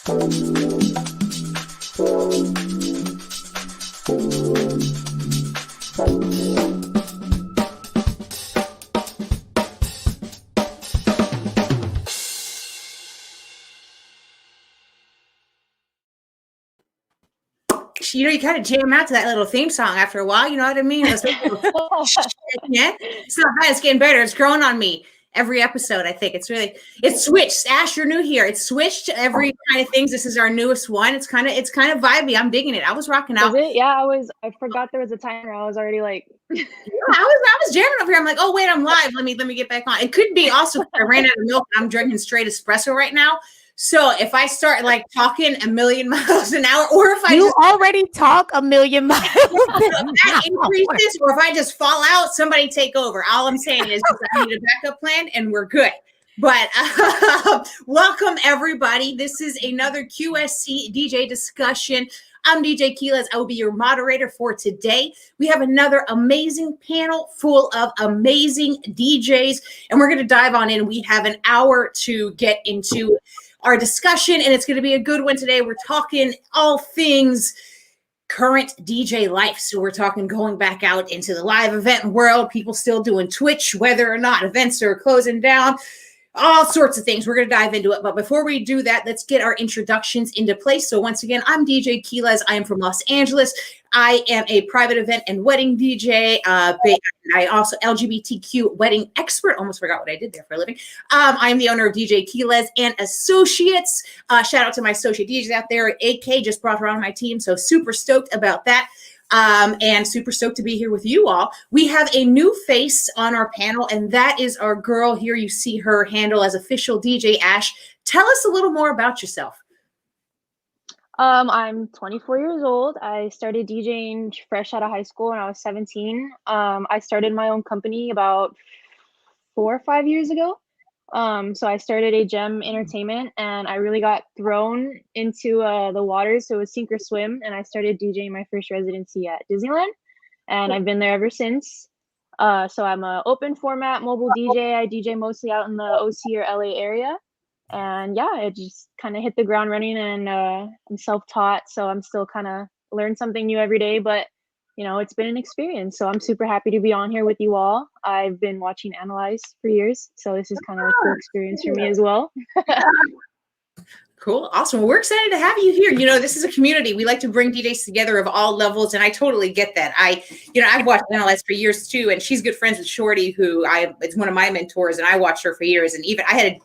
You kind of jam out to that little theme song after a while. You know what I mean? Yeah. It's not bad. It's getting better. It's growing on me every episode. I think it's switched. Ash, you're new here. It's switched every kind of things. This is our newest one. It's kind of vibey. I'm digging it. I was rocking out. Was it? Yeah, I forgot there was a timer. I was already like, yeah, I was jamming up here. I'm like, oh wait, I'm live. Let me get back on. It could be also I ran out of milk. And I'm drinking straight espresso right now. So if I start like talking a million miles an hour, or if I already talk a million miles, that increases, or if I just fall out, somebody take over. All I'm saying is I need a backup plan, and we're good. But welcome everybody. This is another QSC DJ discussion. I'm DJ Keelez. I will be your moderator for today. We have another amazing panel full of amazing DJs, and we're going to dive on in. We have an hour to get into our discussion, and it's going to be a good one today. We're talking all things current DJ life. So we're talking going back out into the live event world, people still doing Twitch, whether or not events are closing down, all sorts of things. We're going to dive into it. But before we do that, let's get our introductions into place. So once again, I'm DJ Keelez. I am from Los Angeles. I am a private event and wedding DJ. I also LGBTQ wedding expert. Almost forgot what I did there for a living. I'm the owner of DJ Keelez and Associates. Shout out to my associate DJs out there. AK just brought her on my team. So super stoked about that. And super stoked to be here with you all. We have a new face on our panel, and that is our girl here. You see her handle as official DJ Ash. Tell us a little more about yourself. I'm 24 years old. I started DJing fresh out of high school when I was 17. I started my own company about 4 or 5 years ago. So I started a gem entertainment, and I really got thrown into the waters. So it was sink or swim, and I started DJing my first residency at Disneyland, and I've been there ever since. So I'm an open format mobile DJ. I DJ mostly out in the OC or LA area. And yeah, it just kind of hit the ground running, and I'm self-taught, so I'm still kind of learn something new every day, but you know, it's been an experience. So I'm super happy to be on here with you all. I've been watching Annalyze for years, so this is kind of a cool experience for me as well. Cool. Awesome. Well, we're excited to have you here. You know, this is a community. We like to bring DJs together of all levels, and I totally get that. I've watched Annalyze for years too, and she's good friends with Shorty, who it's one of my mentors, and I watched her for years. And even I had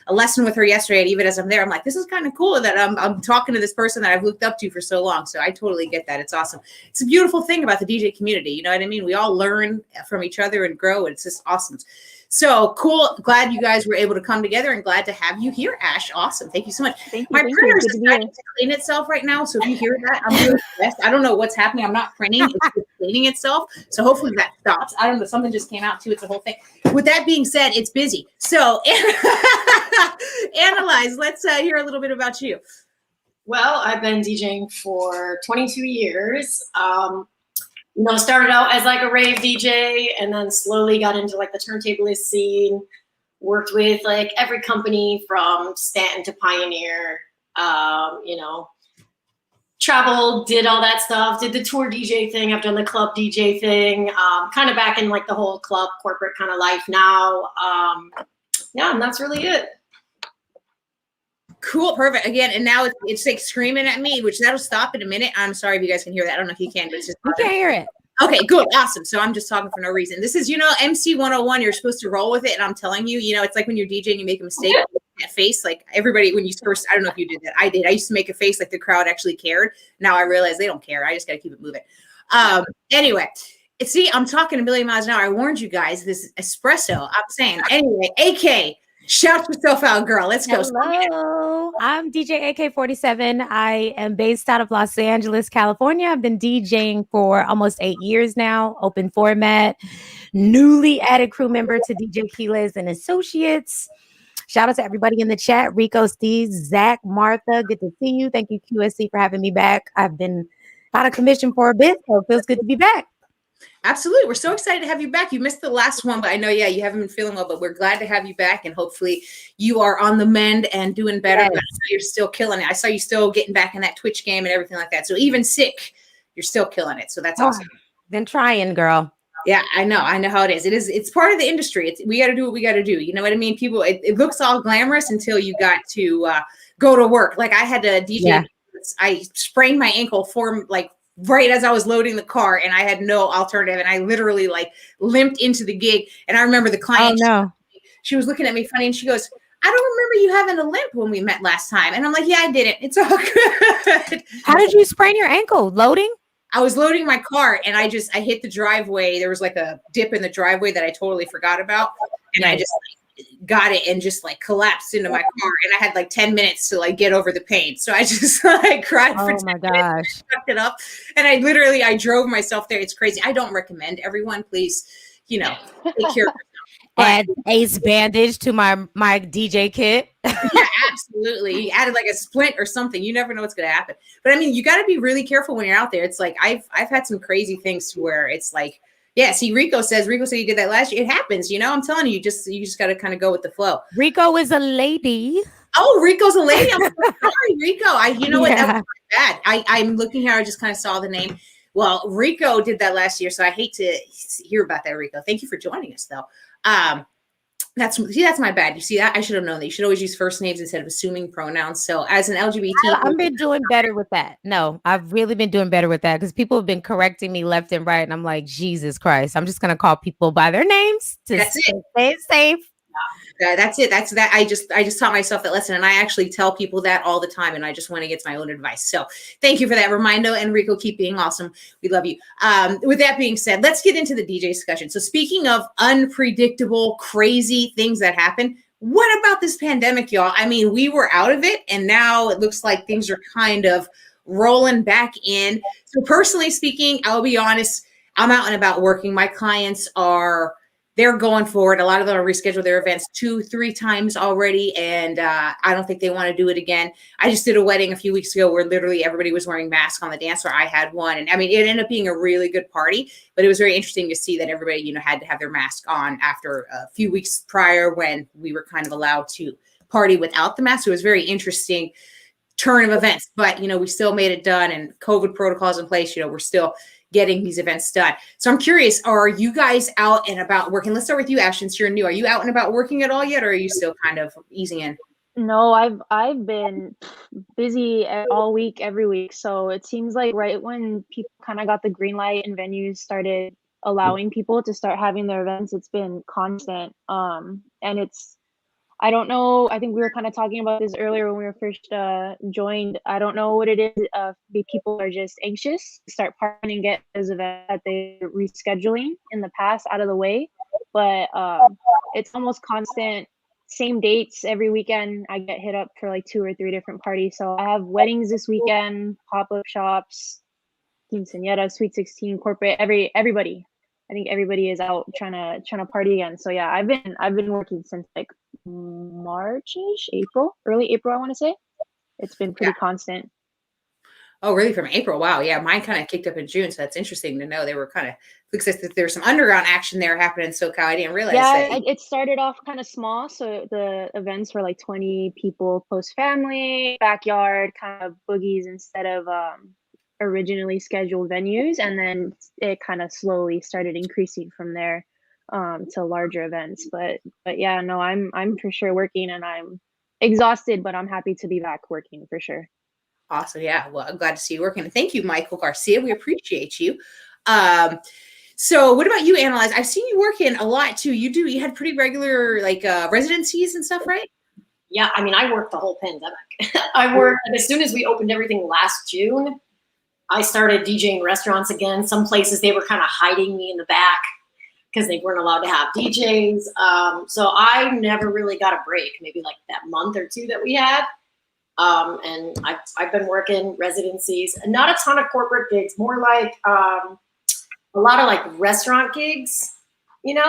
a lesson with her yesterday, and even as I'm there, I'm like, this is kind of cool that I'm talking to this person that I've looked up to for so long. So I totally get that. It's awesome. It's a beautiful thing about the DJ community. You know what I mean? We all learn from each other and grow. And it's just awesome. So cool. Glad you guys were able to come together, and glad to have you here, Ash. Awesome. Thank you so much. My printer is deciding to clean itself right now. So if you hear that, I'm doing the best. I don't know what's happening. I'm not printing. It's just cleaning itself. So hopefully that stops. I don't know. Something just came out too. It's a whole thing. With that being said, it's busy. So Annalyze, let's hear a little bit about you. Well, I've been DJing for 22 years. Started out as like a rave DJ, and then slowly got into like the turntablist scene. Worked with like every company from Stanton to Pioneer. Traveled, did all that stuff. Did the tour DJ thing. I've done the club DJ thing. Kind of back in like the whole club corporate kind of life now. And that's really it. Cool, perfect. Again, and now it's like screaming at me, which that'll stop in a minute. I'm sorry if you guys can hear that. I don't know if you can, but it's just you can't hear it. Okay, good, awesome. So I'm just talking for no reason. This is, MC 101. You're supposed to roll with it, and I'm telling you, it's like when you're DJing, you make a mistake. That face, like everybody when you first. I don't know if you did that. I did. I used to make a face like the crowd actually cared. Now I realize they don't care. I just got to keep it moving. Anyway. See, I'm talking a million miles an hour. I warned you guys. This is espresso. I'm saying. Anyway, AK. Shout yourself out, girl. Let's go. Hello. I'm DJ AK-47. I am based out of Los Angeles, California. I've been DJing for almost 8 years now. Open format. Newly added crew member to DJ Keelez and Associates. Shout out to everybody in the chat. Rico, Steve, Zach, Martha. Good to see you. Thank you, QSC, for having me back. I've been out of commission for a bit, so it feels good to be back. Absolutely. We're so excited to have you back. You missed the last one, but I know, yeah, you haven't been feeling well, but we're glad to have you back. And hopefully you are on the mend and doing better. Yes. But you're still killing it. I saw you still getting back in that Twitch game and everything like that. So even sick, you're still killing it. So that's awesome. Been trying, girl. Yeah, I know how it is. It's part of the industry. We got to do what we got to do. You know what I mean? People, it looks all glamorous until you got to go to work. Like I had to DJ. Yeah. I sprained my ankle right as I was loading the car, and I had no alternative. And I literally like limped into the gig. And I remember the client. Oh no. She was looking at me funny, and she goes, "I don't remember you having a limp when we met last time." And I'm like, "Yeah, I didn't. It's all good." How did you sprain your ankle? Loading? I was loading my car and I hit the driveway. There was like a dip in the driveway that I totally forgot about. And I just got it and just like collapsed into my car. And I had like 10 minutes to like get over the pain. So I just like cried for 10 my minutes, gosh. sucked it up. And I drove myself there. It's crazy. I don't recommend everyone, please, take care of yourself. Add ace bandage to my DJ kit. Yeah, absolutely. He added like a splint or something. You never know what's going to happen. But I mean, you got to be really careful when you're out there. It's like I've had some crazy things to where it's like, yeah. See, Rico said he did that last year. It happens. I'm telling you, you just got to kind of go with the flow. Rico is a lady. Oh, Rico's a lady. I'm so sorry, Rico. What? That was bad. I'm looking here. I just kind of saw the name. Well, Rico did that last year, so I hate to hear about that, Rico. Thank you for joining us, though. That's my bad. You see that? I should have known that. You should always use first names instead of assuming pronouns. So as an LGBT, I've been doing better with that. No, I've really been doing better with that because people have been correcting me left and right. And I'm like, Jesus Christ, I'm just going to call people by their names to stay safe. That's it. That's that. I just taught myself that lesson, and I actually tell people that all the time, and I just went against my own advice. So thank you for that reminder, and Rico, keep being awesome. We love you. With that being said, let's get into the DJ discussion. So speaking of unpredictable, crazy things that happen, what about this pandemic, y'all? I mean, we were out of it, and now it looks like things are kind of rolling back in. So personally speaking, I'll be honest, I'm out and about working. My clients they're going for it. A lot of them have rescheduled their events 2-3 times already. And I don't think they want to do it again. I just did a wedding a few weeks ago where literally everybody was wearing masks on the dance floor. I had one. And I mean, it ended up being a really good party, but it was very interesting to see that everybody, had to have their mask on after a few weeks prior when we were kind of allowed to party without the mask. So it was very interesting turn of events, but we still made it done, and COVID protocols in place. We're still getting these events done. So I'm curious, are you guys out and about working? Let's start with you, Ash, since you're new. Are you out and about working at all yet, or are you still kind of easing in? No, I've been busy all week, every week. So it seems like right when people kind of got the green light and venues started allowing people to start having their events, it's been constant. And I don't know. I think we were kind of talking about this earlier when we were first joined. I don't know what it is. People are just anxious to start partying and get those events that they're rescheduling in the past out of the way. But it's almost constant, same dates every weekend. I get hit up for like 2 or 3 different parties. So I have weddings this weekend, pop-up shops, quinceañera, Sweet 16, corporate, everybody. I think everybody is out trying to party again. So yeah, I've been working since like March-ish, early April, I want to say. It's been pretty constant. Oh, really? From April? Wow. Yeah, mine kind of kicked up in June, so that's interesting to know. They were kind of looks like there was some underground action there happening in SoCal. I didn't realize that. It started off kind of small, so the events were like 20 people, close family, backyard, kind of boogies instead of originally scheduled venues, and then it kind of slowly started increasing from there to larger events. But yeah, no, I'm for sure working, and I'm exhausted, but I'm happy to be back working for sure. Awesome. Yeah. Well, I'm glad to see you working. And thank you, Michael Garcia. We appreciate you. So what about you, Annalyze? I've seen you working a lot too. You had pretty regular like residencies and stuff, right? Yeah. I mean, I worked the whole pandemic. I worked as soon as we opened everything last June. I started DJing restaurants again. Some places they were kind of hiding me in the back because they weren't allowed to have DJs. So I never really got a break, maybe like that month or 2 that we had. And I've been working residencies, and not a ton of corporate gigs, more like a lot of like restaurant gigs, and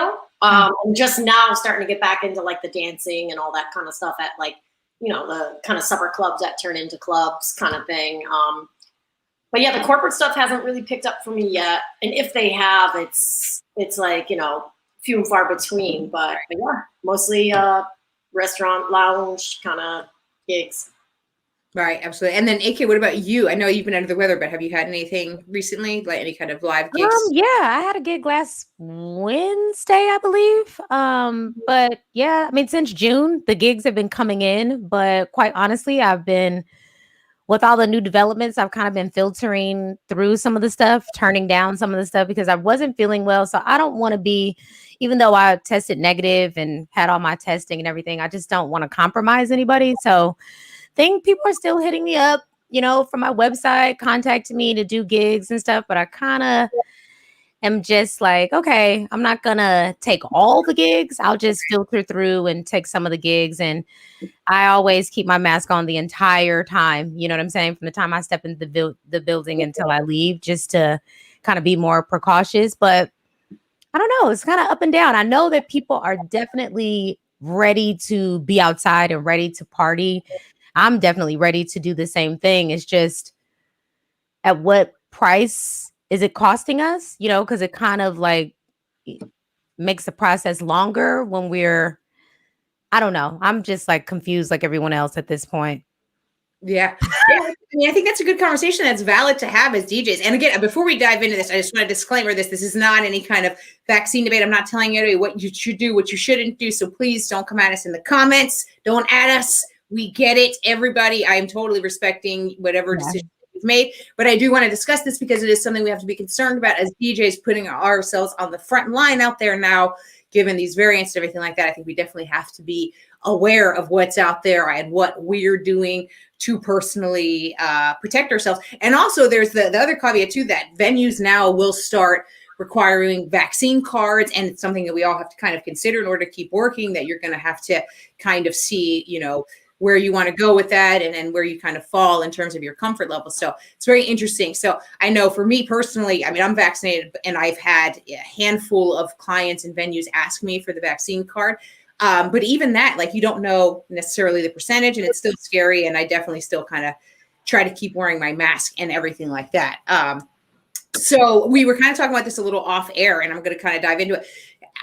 just now starting to get back into like the dancing and all that kind of stuff at like, the kind of supper clubs that turn into clubs kind of thing. but yeah, the corporate stuff hasn't really picked up for me yet. And if they have, it's like, you know, few and far between. But yeah, mostly restaurant, lounge kind of gigs. Right, absolutely. And then AK, what about you? I know you've been under the weather, but have you had anything recently, like any kind of live gigs? Yeah, I had a gig last Wednesday, I believe. But yeah, I mean, since June, the gigs have been coming in, but quite honestly, I've been with all the new developments, I've kind of been filtering through some of the stuff, turning down some of the stuff because I wasn't feeling well. So I don't want to be, even though I tested negative and had all my testing and everything, I just don't want to compromise anybody. So think people are still hitting me up, you know, from my website, contacting me to do gigs and stuff, but I kind of am just like, okay, I'm not gonna take all the gigs. I'll just filter through and take some of the gigs. And I always keep my mask on the entire time. You know what I'm saying? From the time I step into the building until I leave, just to kind of be more precautious. But I don't know. It's kind of up and down. I know that people are definitely ready to be outside and ready to party. I'm definitely ready to do the same thing. It's just at what price is it costing us? You know, because it kind of like makes the process longer when we're, I don't know. I'm just like confused like everyone else at this point. Yeah. I mean, I think that's a good conversation that's valid to have as DJs. And again, before we dive into this, I just want to disclaimer this. This is not any kind of vaccine debate. I'm not telling you what you should do, what you shouldn't do. So please don't come at us in the comments. Don't add us. We get it. Everybody, I am totally respecting whatever decision you've made. But I do want to discuss this because it is something we have to be concerned about as DJs, putting ourselves on the front line out there now, given these variants and everything like that. I think we definitely have to be aware of what's out there and what we're doing to personally protect ourselves. And also there's the other caveat too, that venues now will start requiring vaccine cards. And it's something that we all have to kind of consider in order to keep working, that you're going to have to kind of see, you know, where you want to go with that and where you kind of fall in terms of your comfort level. So it's very interesting. So I know for me personally, I mean, I'm vaccinated and I've had a handful of clients and venues ask me for the vaccine card. But even that, like, you don't know necessarily the percentage and it's still scary. And I definitely still kind of try to keep wearing my mask and everything like that. So we were kind of talking about this a little off air and I'm going to kind of dive into it.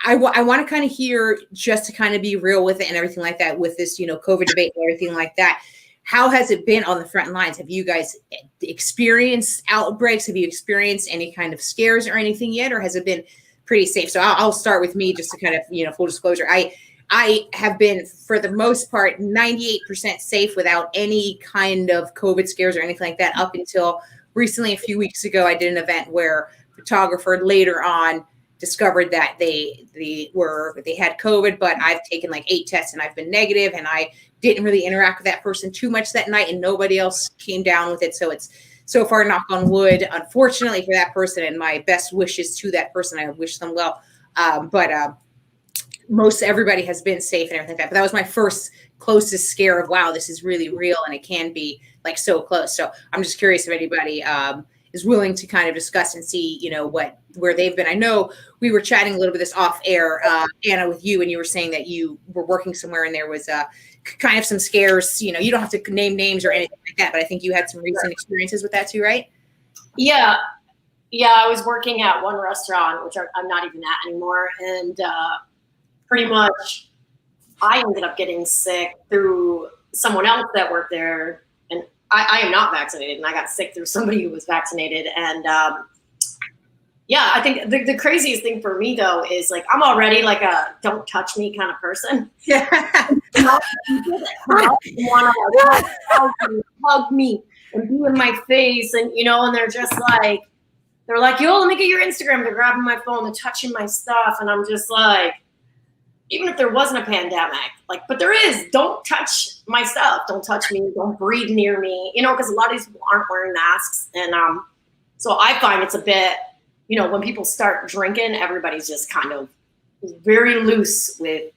I want to kind of hear, just to kind of be real with it and everything like that, with this, you know, COVID debate and everything like that. How has it been on the front lines? Have you guys experienced outbreaks? Have you experienced any kind of scares or anything yet? Or has it been pretty safe? So I'll start with me just to kind of, you know, full disclosure. I have been, for the most part, 98% safe without any kind of COVID scares or anything like that, up until recently. A few weeks ago, I did an event where a photographer later on discovered that they had COVID, but I've taken like 8 tests and I've been negative, and I didn't really interact with that person too much that night, and nobody else came down with it. So it's so far, knock on wood, unfortunately for that person, and my best wishes to that person. I wish them well. But most everybody has been safe and everything like that. But that was my first closest scare of, wow, this is really real and it can be like so close. So I'm just curious if anybody is willing to kind of discuss and see, you know, where they've been. I know we were chatting a little bit this off air, Anna, with you, and you were saying that you were working somewhere and there was kind of some scares. You know, you don't have to name names or anything like that, but I think you had some recent experiences with that too, right? Yeah. I was working at one restaurant, which I'm not even at anymore. And pretty much I ended up getting sick through someone else that worked there. And I am not vaccinated, and I got sick through somebody who was vaccinated. And yeah, I think the craziest thing for me though is, like, I'm already like a don't touch me kind of person. Yeah. Want to hug me and be in my face, and you know, and they're like, yo, let me get your Instagram. They're grabbing my phone, they're touching my stuff, and I'm just like, even if there wasn't a pandemic, like, but there is, don't touch my stuff. Don't touch me. Don't breathe near me. You know, because a lot of these people aren't wearing masks. And so I find it's a bit, you know, when people start drinking, everybody's just kind of very loose with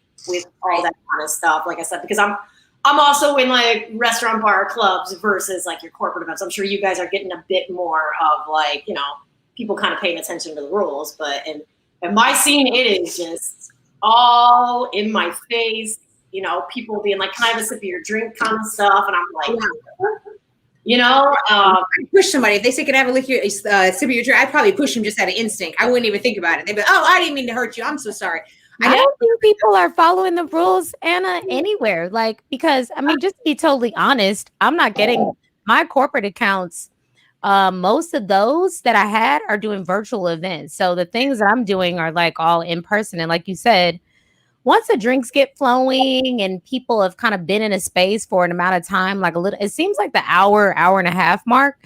all that kind of stuff. Like I said, because I'm also in like restaurant, bar, clubs versus like your corporate events. I'm sure you guys are getting a bit more of, like, you know, people kind of paying attention to the rules. But in my scene, it is just all in my face, you know, people being like, can I have a sip of your drink kind of stuff. And I'm like, You know, push somebody. If they say, can I have a lick your sip of your drink? I'd probably push them just out of instinct. I wouldn't even think about it. They'd be like, oh, I didn't mean to hurt you. I'm so sorry. I don't think people are following the rules, Anna, anywhere. Like, because I mean, just to be totally honest, I'm not getting my corporate accounts. Most of those that I had are doing virtual events. So the things that I'm doing are like all in person. And like you said, once the drinks get flowing and people have kind of been in a space for an amount of time, like a little, it seems like the hour and a half mark,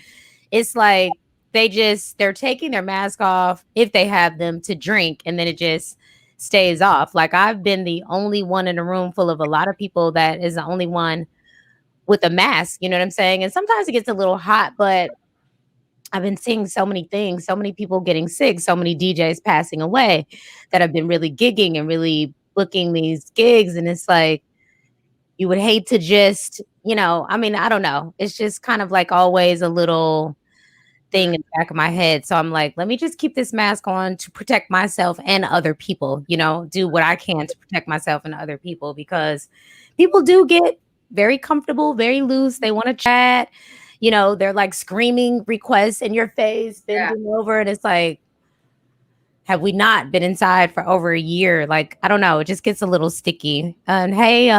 it's like they're taking their mask off if they have them to drink, and then it just stays off. Like I've been the only one in a room full of a lot of people that is the only one with a mask, you know what I'm saying? And sometimes it gets a little hot, but I've been seeing so many things, so many people getting sick, so many DJs passing away that have been really gigging and really booking these gigs. And it's like, you would hate to just, I mean, I don't know. It's just kind of like always a little thing in the back of my head. So I'm like, let me just keep this mask on to protect myself and other people, do what I can to protect myself and other people, because people do get very comfortable, very loose. They want to chat, they're like screaming requests in your face, bending over. And it's like, have we not been inside for over a year? Like, I don't know. It just gets a little sticky. And hey,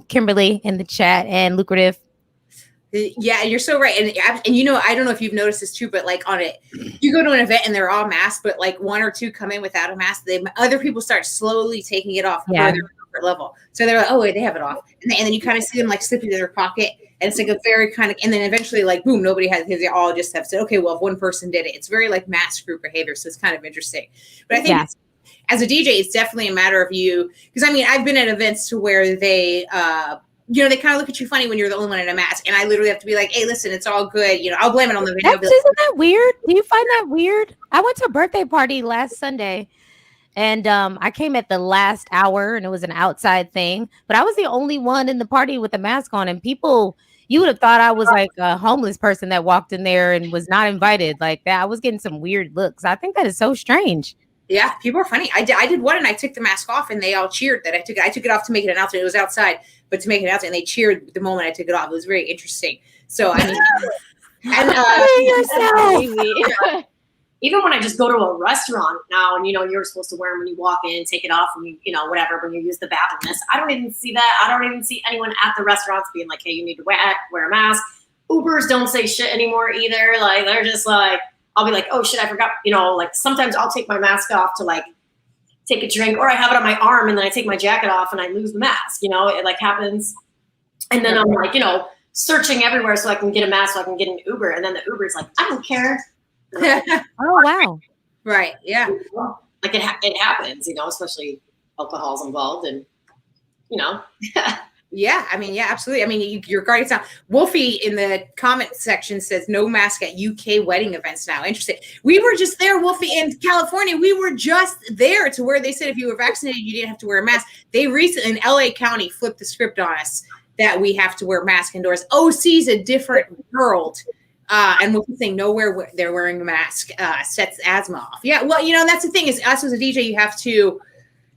Kimberly in the chat and Lucrative. Yeah, you're so right. And I don't know if you've noticed this too, but like you go to an event and they're all masked, but like one or two come in without a mask. Other people start slowly taking it off for their comfort level. So they're like, oh, wait, they have it off. And then you kind of see them like slip into their pocket. And it's like a very kind of, and then eventually like, boom, nobody has, because they all just have said, okay, well, if one person did it, it's very like mass group behavior. So it's kind of interesting. But I think as a DJ, it's definitely a matter of you, because I mean, I've been at events to where they kind of look at you funny when you're the only one in a mask. And I literally have to be like, hey, listen, it's all good. I'll blame it on the video. Isn't that weird? Do you find that weird? I went to a birthday party last Sunday. And I came at the last hour, and it was an outside thing. But I was the only one in the party with a mask on. And people, you would have thought I was like a homeless person that walked in there and was not invited. Like that, I was getting some weird looks. I think that is so strange. Yeah, people are funny. I did one, and I took the mask off, and they all cheered that I took it. I took it off to make it an announcement. It was outside, but to make it an announcement, and they cheered the moment I took it off. It was very interesting. So I mean, even when I just go to a restaurant now, and you're supposed to wear them when you walk in, take it off when whatever, when you use the bathroom. I don't even see that. I don't even see anyone at the restaurants being like, hey, you need to wear a mask. Ubers don't say shit anymore either. Like they're just like, I'll be like, oh shit, I forgot. Like sometimes I'll take my mask off to like take a drink, or I have it on my arm and then I take my jacket off and I lose the mask. It like happens. And then I'm like, searching everywhere so I can get a mask so I can get an Uber. And then the Uber's like, I don't care. Oh wow! Right? Yeah. Like it happens, especially alcohol's involved, and Yeah, I mean, yeah, absolutely. I mean, you're guarding sound. Wolfie in the comment section says no mask at UK wedding events now. Interesting. We were just there, Wolfie, in California. We were just there to where they said if you were vaccinated, you didn't have to wear a mask. They recently in LA County flipped the script on us that we have to wear masks indoors. OC's a different world. And Wolfie's saying nowhere they're wearing a mask sets asthma off. Yeah, well, that's the thing is us as a DJ, you have to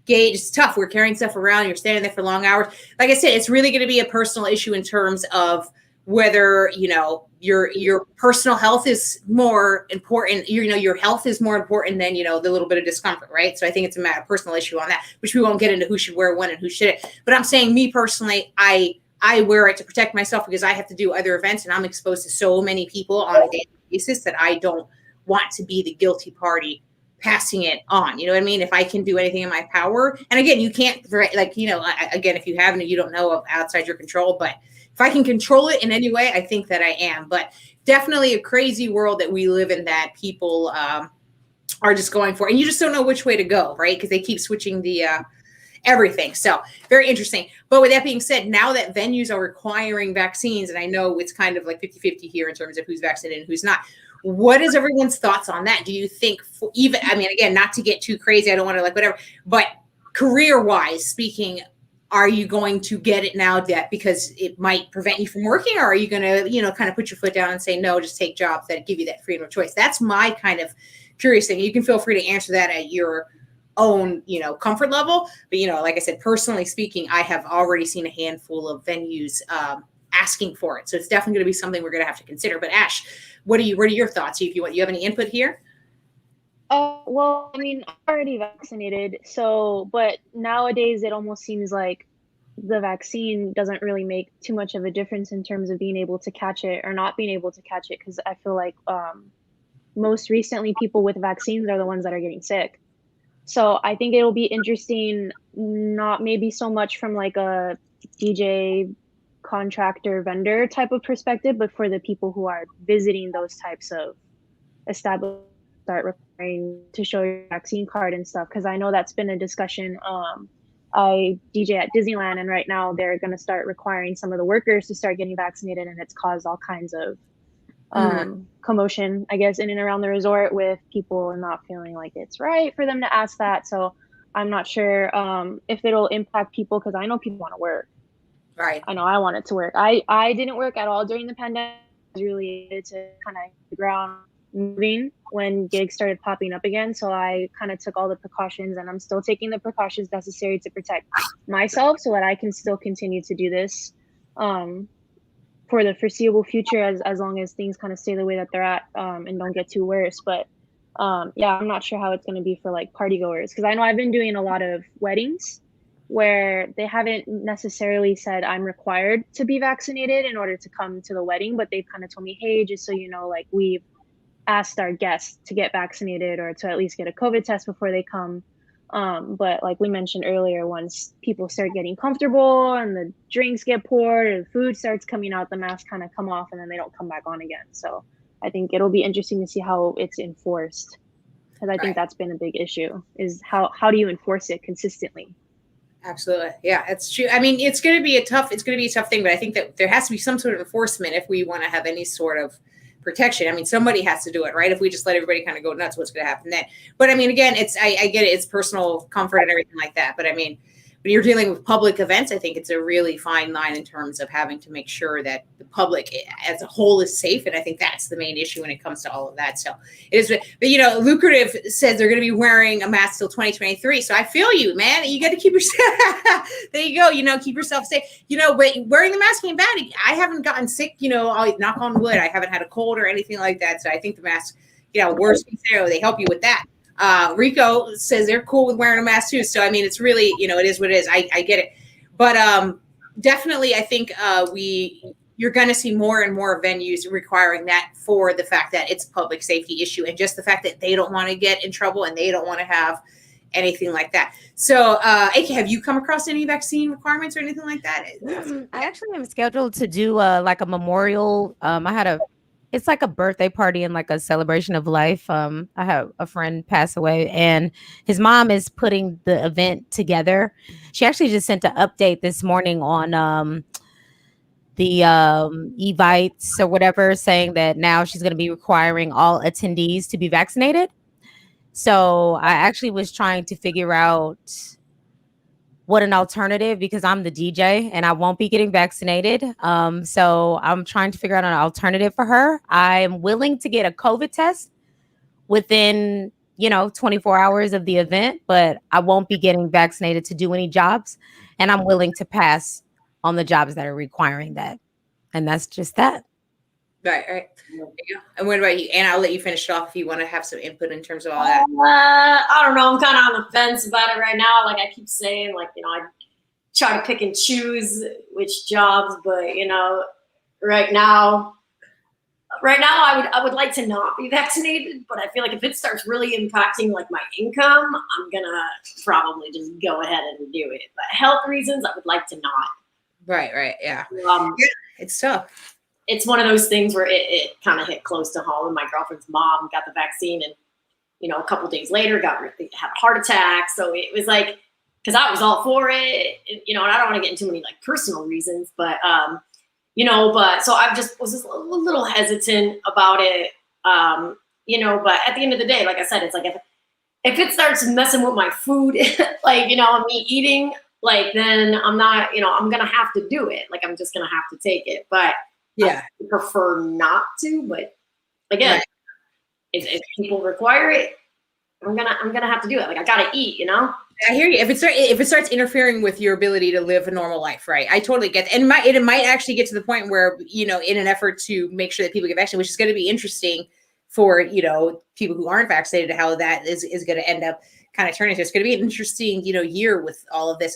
gauge. It's tough. We're carrying stuff around. You're standing there for long hours. Like I said, it's really going to be a personal issue in terms of whether, your personal health is more important. Your health is more important than, the little bit of discomfort, right? So I think it's a matter of personal issue on that, which we won't get into who should wear when and who shouldn't. But I'm saying me personally, I wear it to protect myself because I have to do other events and I'm exposed to so many people on a daily basis that I don't want to be the guilty party passing it on. You know what I mean? If I can do anything in my power, and again, you can't, like, again, if you haven't, you don't know of outside your control, but if I can control it in any way, I think that I am. But definitely a crazy world that we live in that people are just going for, and you just don't know which way to go, right? Because they keep switching the everything. So very interesting. But with that being said, now that venues are requiring vaccines, and I know it's kind of like 50-50 here in terms of who's vaccinated and who's not, what is everyone's thoughts on that? Do you think again, not to get too crazy, I don't want to like whatever, but career-wise speaking, are you going to get it now because it might prevent you from working? Or are you going to, kind of put your foot down and say, no, just take jobs that give you that freedom of choice? That's my kind of curious thing. You can feel free to answer that at your own, comfort level. But, like I said, personally speaking, I have already seen a handful of venues asking for it. So it's definitely going to be something we're going to have to consider. But Ash, what are your thoughts? If you have any input here? Well, I mean, I'm already vaccinated, so, but nowadays it almost seems like the vaccine doesn't really make too much of a difference in terms of being able to catch it or not being able to catch it. Because I feel like most recently people with vaccines are the ones that are getting sick. So I think it'll be interesting, not maybe so much from like a DJ contractor vendor type of perspective, but for the people who are visiting those types of established, start requiring to show your vaccine card and stuff. Because I know that's been a discussion. I DJ at Disneyland, and right now they're going to start requiring some of the workers to start getting vaccinated, and it's caused all kinds of commotion, I guess, in and around the resort with people not feeling like it's right for them to ask that. So I'm not sure if it'll impact people, because I know people want to work. Right. I know I wanted to work. I didn't work at all during the pandemic. I was really needed to kind of hit the ground moving when gigs started popping up again. So I kind of took all the precautions, and I'm still taking the precautions necessary to protect myself so that I can still continue to do this for the foreseeable future, as long as things kind of stay the way that they're at and don't get too worse. But yeah, I'm not sure how it's going to be for like party goers, because I know I've been doing a lot of weddings where they haven't necessarily said I'm required to be vaccinated in order to come to the wedding, but they've kind of told me, hey, just so you know, like, we've asked our guests to get vaccinated or to at least get a COVID test before they come. But like we mentioned earlier, once people start getting comfortable and the drinks get poured or the food starts coming out, the masks kind of come off and then they don't come back on again. So I think it'll be interesting to see how it's enforced, because I think that's been a big issue, is how do you enforce it consistently? Absolutely. Yeah, that's true. I mean, it's going to be a tough thing, but I think that there has to be some sort of enforcement if we want to have any sort of protection. I mean, somebody has to do it, right? If we just let everybody kind of go nuts, what's going to happen then? But I mean, again, I get it. It's personal comfort and everything like that. But I mean, when you're dealing with public events, I think it's a really fine line in terms of having to make sure that the public as a whole is safe. And I think that's the main issue when it comes to all of that. So it is, but you know, Lucrative says they're going to be wearing a mask till 2023. So I feel you, man. You got to keep yourself, there you go. You know, keep yourself safe, you know, but wearing the mask ain't bad. I haven't gotten sick, you know, I'll knock on wood. I haven't had a cold or anything like that. So I think the mask, you know, worst case scenario, they help you with that. Rico says they're cool with wearing a mask too. So, I mean, it's really, you know, it is what it is. I get it. But definitely, I think you're going to see more and more venues requiring that, for the fact that it's a public safety issue and just the fact that they don't want to get in trouble and they don't want to have anything like that. So, AK, have you come across any vaccine requirements or anything like that? I actually am scheduled to do like a memorial. It's like a birthday party and like a celebration of life. I have a friend pass away, and his mom is putting the event together. She actually just sent an update this morning on the evites or whatever, saying that now she's going to be requiring all attendees to be vaccinated. So I actually was trying to figure out what an alternative, because I'm the DJ and I won't be getting vaccinated. So I'm trying to figure out an alternative for her. I'm willing to get a COVID test within, 24 hours of the event, but I won't be getting vaccinated to do any jobs. And I'm willing to pass on the jobs that are requiring that. And that's just that. Right. Yeah. And what about you? And I'll let you finish it off if you want to have some input in terms of all that. I don't know. I'm kind of on the fence about it right now. Like I keep saying, like, I try to pick and choose which jobs, but right now I would like to not be vaccinated, but I feel like if it starts really impacting like my income, I'm gonna probably just go ahead and do it. But health reasons, I would like to not. Right. Yeah. It's tough. It's one of those things where it kind of hit close to home. My girlfriend's mom got the vaccine, and a couple days later had a heart attack. So it was like, because I was all for it, and I don't want to get into many like personal reasons, but but so I was just a little hesitant about it, but at the end of the day, like I said, it's like if it starts messing with my food, like me eating, like then I'm not, I'm gonna have to do it. Like I'm just gonna have to take it, but. Yeah, I prefer not to, but again, if people require it, I'm gonna have to do it. Like I gotta eat, I hear you. If it starts interfering with your ability to live a normal life, right? I totally get that. And it might actually get to the point where, in an effort to make sure that people get vaccinated, which is going to be interesting for, people who aren't vaccinated, how that is going to end up kind of turning. So it's going to be an interesting, year with all of this.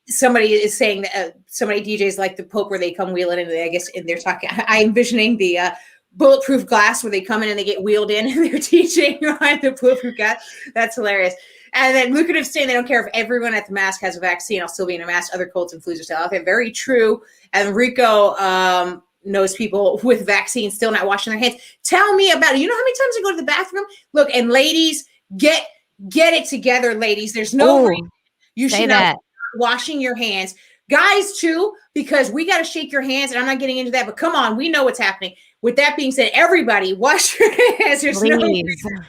Somebody is saying that so many DJs like the Pope where they come wheeling in, I guess, and they're talking, I'm envisioning the bulletproof glass where they come in and they get wheeled in and they're teaching behind the bulletproof glass. That's hilarious. And then lucrative saying they don't care if everyone at the mask has a vaccine, I'll still be in a mask. Other colds and flus are still out there. Very true. And Rico knows people with vaccines still not washing their hands. Tell me about it. You know how many times I go to the bathroom? Look, and ladies, get it together, ladies. There's no reason you should not be washing your hands. Guys, too, because we got to shake your hands, and I'm not getting into that, but come on, we know what's happening. With that being said, everybody, wash your hands. There's no reason.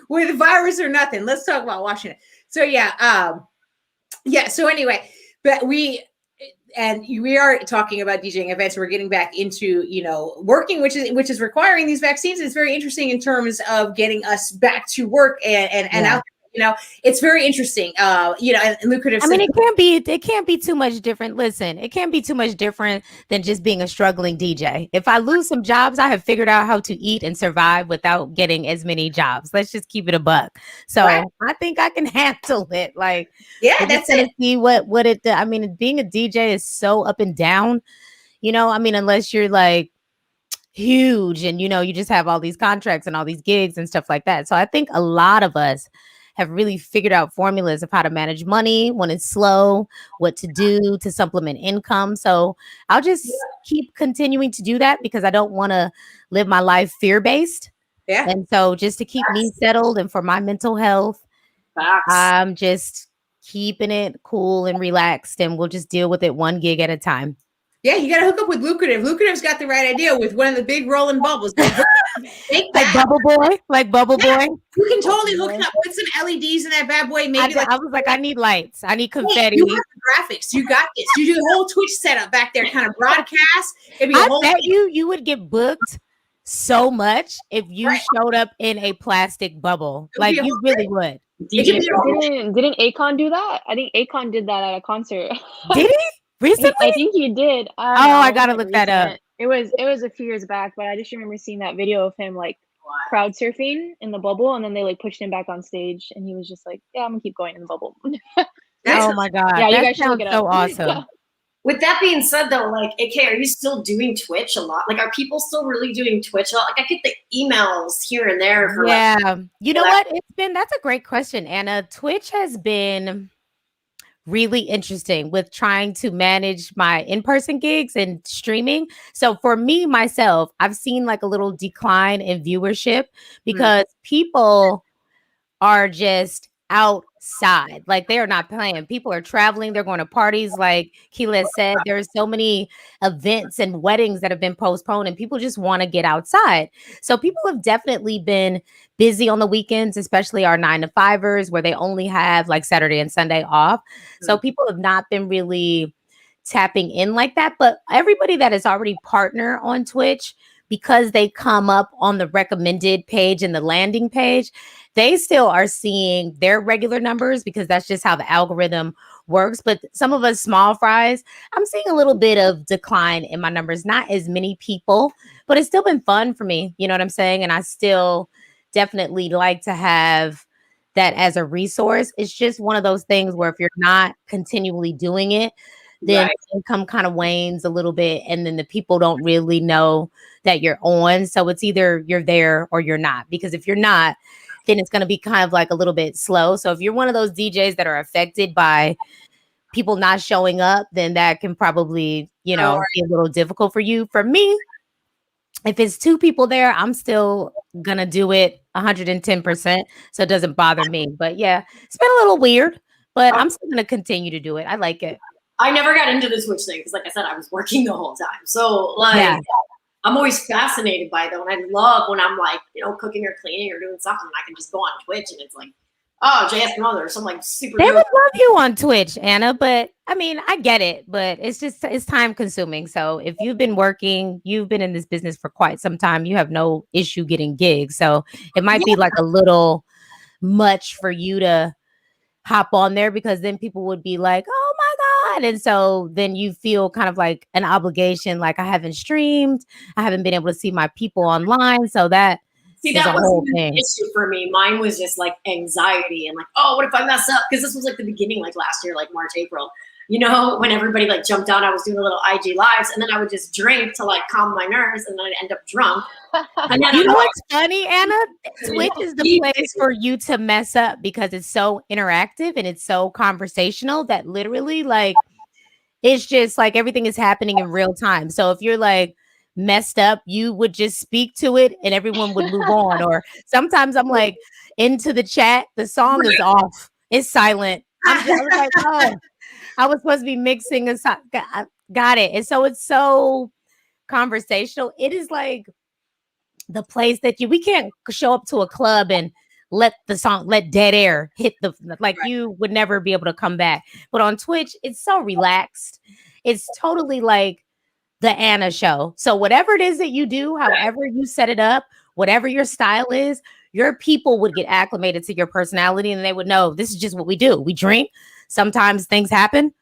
With virus or nothing. Let's talk about washing it. So so anyway, but we are talking about DJing events. We're getting back into, working, which is requiring these vaccines. It's very interesting in terms of getting us back to work and out. It's very interesting. And lucrative. I mean, it can't be too much different. Listen, it can't be too much different than just being a struggling DJ. If I lose some jobs, I have figured out how to eat and survive without getting as many jobs. Let's just keep it a buck. So I think I can handle it. Like, that's it. See what it. I mean, being a DJ is so up and down. I mean, unless you're like huge and you just have all these contracts and all these gigs and stuff like that. So I think a lot of us have really figured out formulas of how to manage money when it's slow, what to do to supplement income. So I'll just keep continuing to do that because I don't want to live my life fear-based. Yeah. And so just to keep me settled and for my mental health, I'm just keeping it cool and relaxed, and we'll just deal with it one gig at a time. Yeah, you got to hook up with Lucrative. Lucrative's got the right idea with one of the big rolling bubbles. Like Bubble Boy. You can totally hook it up. Put some LEDs in that bad boy. Maybe I was like, I need lights. I need confetti. You have the graphics. You got this. You do the whole Twitch setup back there, kind of broadcast. I bet you would get booked so much if you showed up in a plastic bubble. Like you really would. Didn't Akon do that? I think Akon did that at a concert. Did he? Recently? I think he did. I gotta look that up. It was a few years back, but I just remember seeing that video of him like crowd surfing in the bubble, and then they like pushed him back on stage, and he was just like, "Yeah, I'm gonna keep going in the bubble." Oh my god! Yeah, that you guys should look it up. So awesome. With that being said, though, like, AK, are you still doing Twitch a lot? Like, are people still really doing Twitch a lot? Like, I get the emails here and there. For you know what? That's a great question, Anna. Twitch has been really interesting with trying to manage my in-person gigs and streaming. So for me, myself, I've seen like a little decline in viewership because people are just outside. Like they are not playing. People are traveling. They're going to parties. Like Keelez said, there's so many events and weddings that have been postponed and people just want to get outside. So people have definitely been busy on the weekends, especially our 9-to-5ers where they only have like Saturday and Sunday off. So people have not been really tapping in like that. But everybody that is already partner on Twitch, because they come up on the recommended page and the landing page, they still are seeing their regular numbers because that's just how the algorithm works. But some of us small fries, I'm seeing a little bit of decline in my numbers. Not as many people, but it's still been fun for me. You know what I'm saying? And I still definitely like to have that as a resource. It's just one of those things where if you're not continually doing it, then income kind of wanes a little bit, and then the people don't really know that you're on. So it's either you're there or you're not, because if you're not, then it's going to be kind of like a little bit slow. So if you're one of those DJs that are affected by people not showing up, then that can probably, be a little difficult for you. For me, if it's 2 people there, I'm still going to do it 110%. So it doesn't bother me. But yeah, it's been a little weird, but I'm still going to continue to do it. I like it. I never got into the Twitch thing because, like I said, I was working the whole time. So, I'm always fascinated by them. And I love when I'm like, cooking or cleaning or doing something, I can just go on Twitch and it's like, oh, JS Mother or something like super. They would love you on Twitch, Anna. But I mean, I get it, but it's time consuming. So if you've been working, you've been in this business for quite some time, you have no issue getting gigs. So it might be like a little much for you to hop on there because then people would be like, oh my God. And so then you feel kind of like an obligation, like I haven't streamed, I haven't been able to see my people online. So that See, is that a was whole the thing. issue for me. Mine was just like anxiety and like, oh, what if I mess up? Because this was like the beginning, like last year, like March, April. You know, when everybody like jumped on, I was doing a little IG lives, and then I would just drink to like calm my nerves, and then I'd end up drunk. And then You know I'm what's funny, Anna? Twitch is the place for you to mess up because it's so interactive and it's so conversational that literally like it's just like everything is happening in real time. So if you're like messed up, you would just speak to it and everyone would move on. Or sometimes I'm like into the chat, the song is off, it's silent. I was like, oh, I was supposed to be mixing a song. Got it. And so it's so conversational. It is like the place that we can't show up to a club and let dead air hit the, like you would never be able to come back. But on Twitch, it's so relaxed. It's totally like the Anna show. So whatever it is that you do, however you set it up, whatever your style is, your people would get acclimated to your personality and they would know this is just what we do. We drink. Sometimes things happen.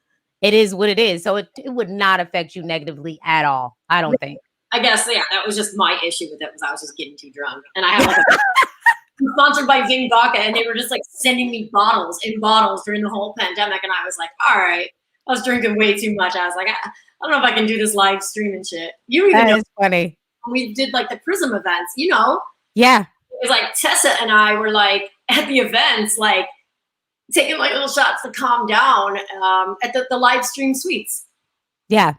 It is what it is. So it would not affect you negatively at all. I don't think. I guess, yeah, that was just my issue with it, was I was just getting too drunk. And I had like sponsored by Ving Vodka, and they were just like sending me bottles during the whole pandemic. And I was like, all right, I was drinking way too much. I was like, I don't know if I can do this live stream and shit. You even know, is funny. we did like the Prism events, you know? Yeah. It was like Tessa and I were like at the events, like taking like little shots to calm down at the live stream suites. Yeah.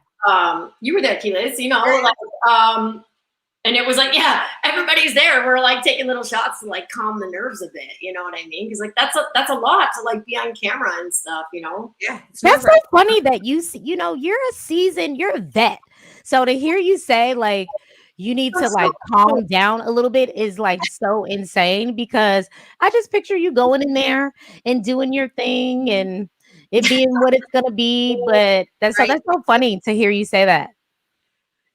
You were there, Keelez, you know, like, and it was like, yeah, everybody's there. We're like taking little shots to like calm the nerves a bit. You know what I mean? Because like that's a lot to like be on camera and stuff. You know? Yeah, that's so funny that you know, you're a vet. So to hear you say like you need to like calm down a little bit is like so insane, because I just picture you going in there and doing your thing and it being what it's gonna be. But that's so funny to hear you say that.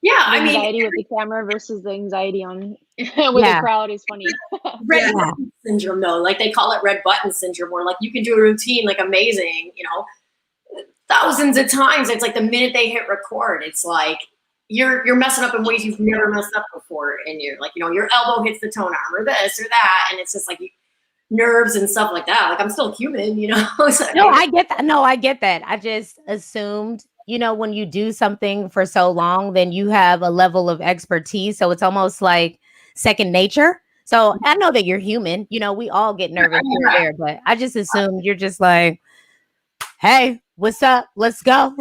Yeah, the I mean, anxiety with the camera versus the anxiety on with the crowd is funny. Red button syndrome, though, like they call it red button syndrome, where like you can do a routine like amazing, you know, thousands of times. It's like the minute they hit record, it's like you're messing up in ways you've never messed up before, and you're like, you know, your elbow hits the tone arm or this or that, and it's just like nerves and stuff like that. Like I'm still human, you know. No, I get that. No, I get that. I just assumed, you know, when you do something for so long, then you have a level of expertise. So it's almost like second nature. So I know that you're human. You know, we all get nervous here and there, but I just assumed you're just like, hey, what's up? Let's go.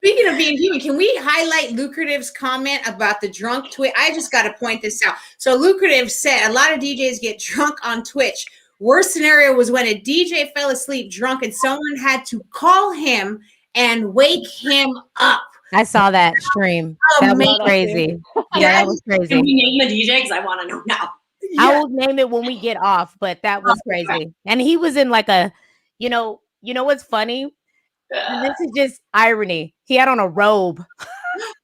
Speaking of being human, can we highlight Lucrative's comment about the drunk Twitch? I just got to point this out. So Lucrative said a lot of DJs get drunk on Twitch. Worst scenario was when a DJ fell asleep drunk and someone had to call him and wake him up. I saw that stream. That was crazy. Yeah, that was crazy. Can we name the DJ? Because I want to know now. Yeah. I will name it when we get off, but that was crazy. And he was in like a, you know what's funny? And this is just irony. He had on a robe.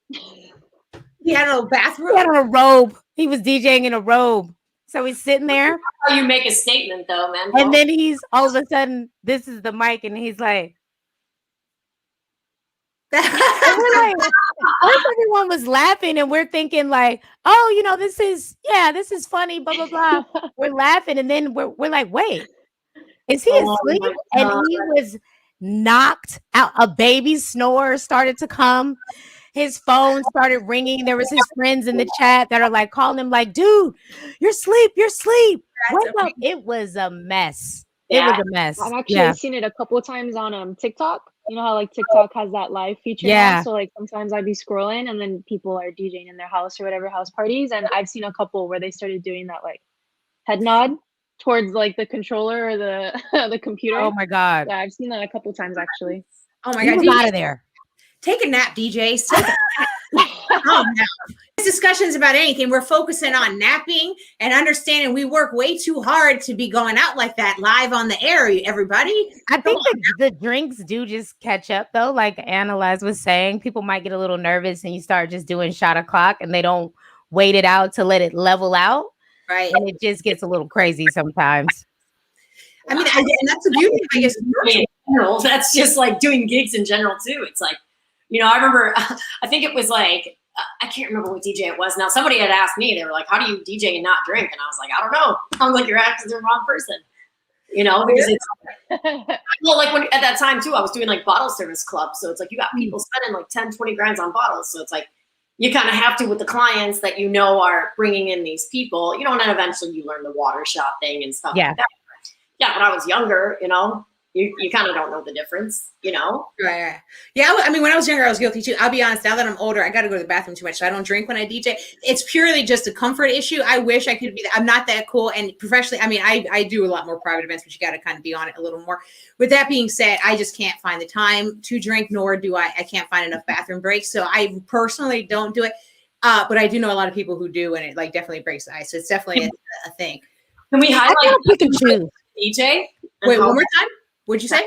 He had a bathrobe. He had on a robe. He was DJing in a robe. So he's sitting there. How you make a statement, though, man. And then he's all of a sudden, this is the mic, and he's like, and we're like, first everyone was laughing, and we're thinking like, oh, you know, this is funny, blah, blah, blah. We're laughing, and then we're like, wait, is he asleep? And he was knocked out. A baby snore started to come. His phone started ringing. There was his friends in the chat that are like calling him like, dude, you're asleep. Wake up. It was a mess. It was a mess. I've actually seen it a couple of times on TikTok. You know how like TikTok has that live feature now? So like sometimes I'd be scrolling and then people are DJing in their house or whatever, house parties. And I've seen a couple where they started doing that like head nod towards like the controller or the computer. Oh my God. Yeah, I've seen that a couple times actually. Oh my God. Get out of there. Take a nap, DJs. Take a nap. Oh, no. Discussions about anything. We're focusing on napping and understanding we work way too hard to be going out like that live on the air, everybody. I think the drinks do just catch up though. Like Annalyze was saying, people might get a little nervous and you start just doing shot o'clock and they don't wait it out to let it level out. Right. And it just gets a little crazy sometimes. I mean, and that's the beauty, I guess. In general, that's just like doing gigs in general too. It's like, I remember, I think it was like, I can't remember what DJ it was. Now, somebody had asked me, they were like, how do you DJ and not drink? And I was like, I don't know. I was like, you're asking the wrong person. Because it's, well, like when at that time too, I was doing like bottle service clubs. So it's like, you got people spending like 10, 20 grand on bottles. So it's like, you kind of have to with the clients that are bringing in these people, and then eventually you learn the water shot thing and stuff like that. Yeah, when I was younger, you kind of don't know the difference, Right. Yeah, I mean, when I was younger, I was guilty too. I'll be honest, now that I'm older, I got to go to the bathroom too much, so I don't drink when I DJ. It's purely just a comfort issue. I wish I could be I'm not that cool. And professionally, I mean, I do a lot more private events, but you got to kind of be on it a little more. With that being said, I just can't find the time to drink, nor do I can't find enough bathroom breaks. So I personally don't do it. But I do know a lot of people who do, and it like definitely breaks the ice. So it's definitely a thing. Can we highlight pick and choose. DJ? Wait, one more time? What'd you say?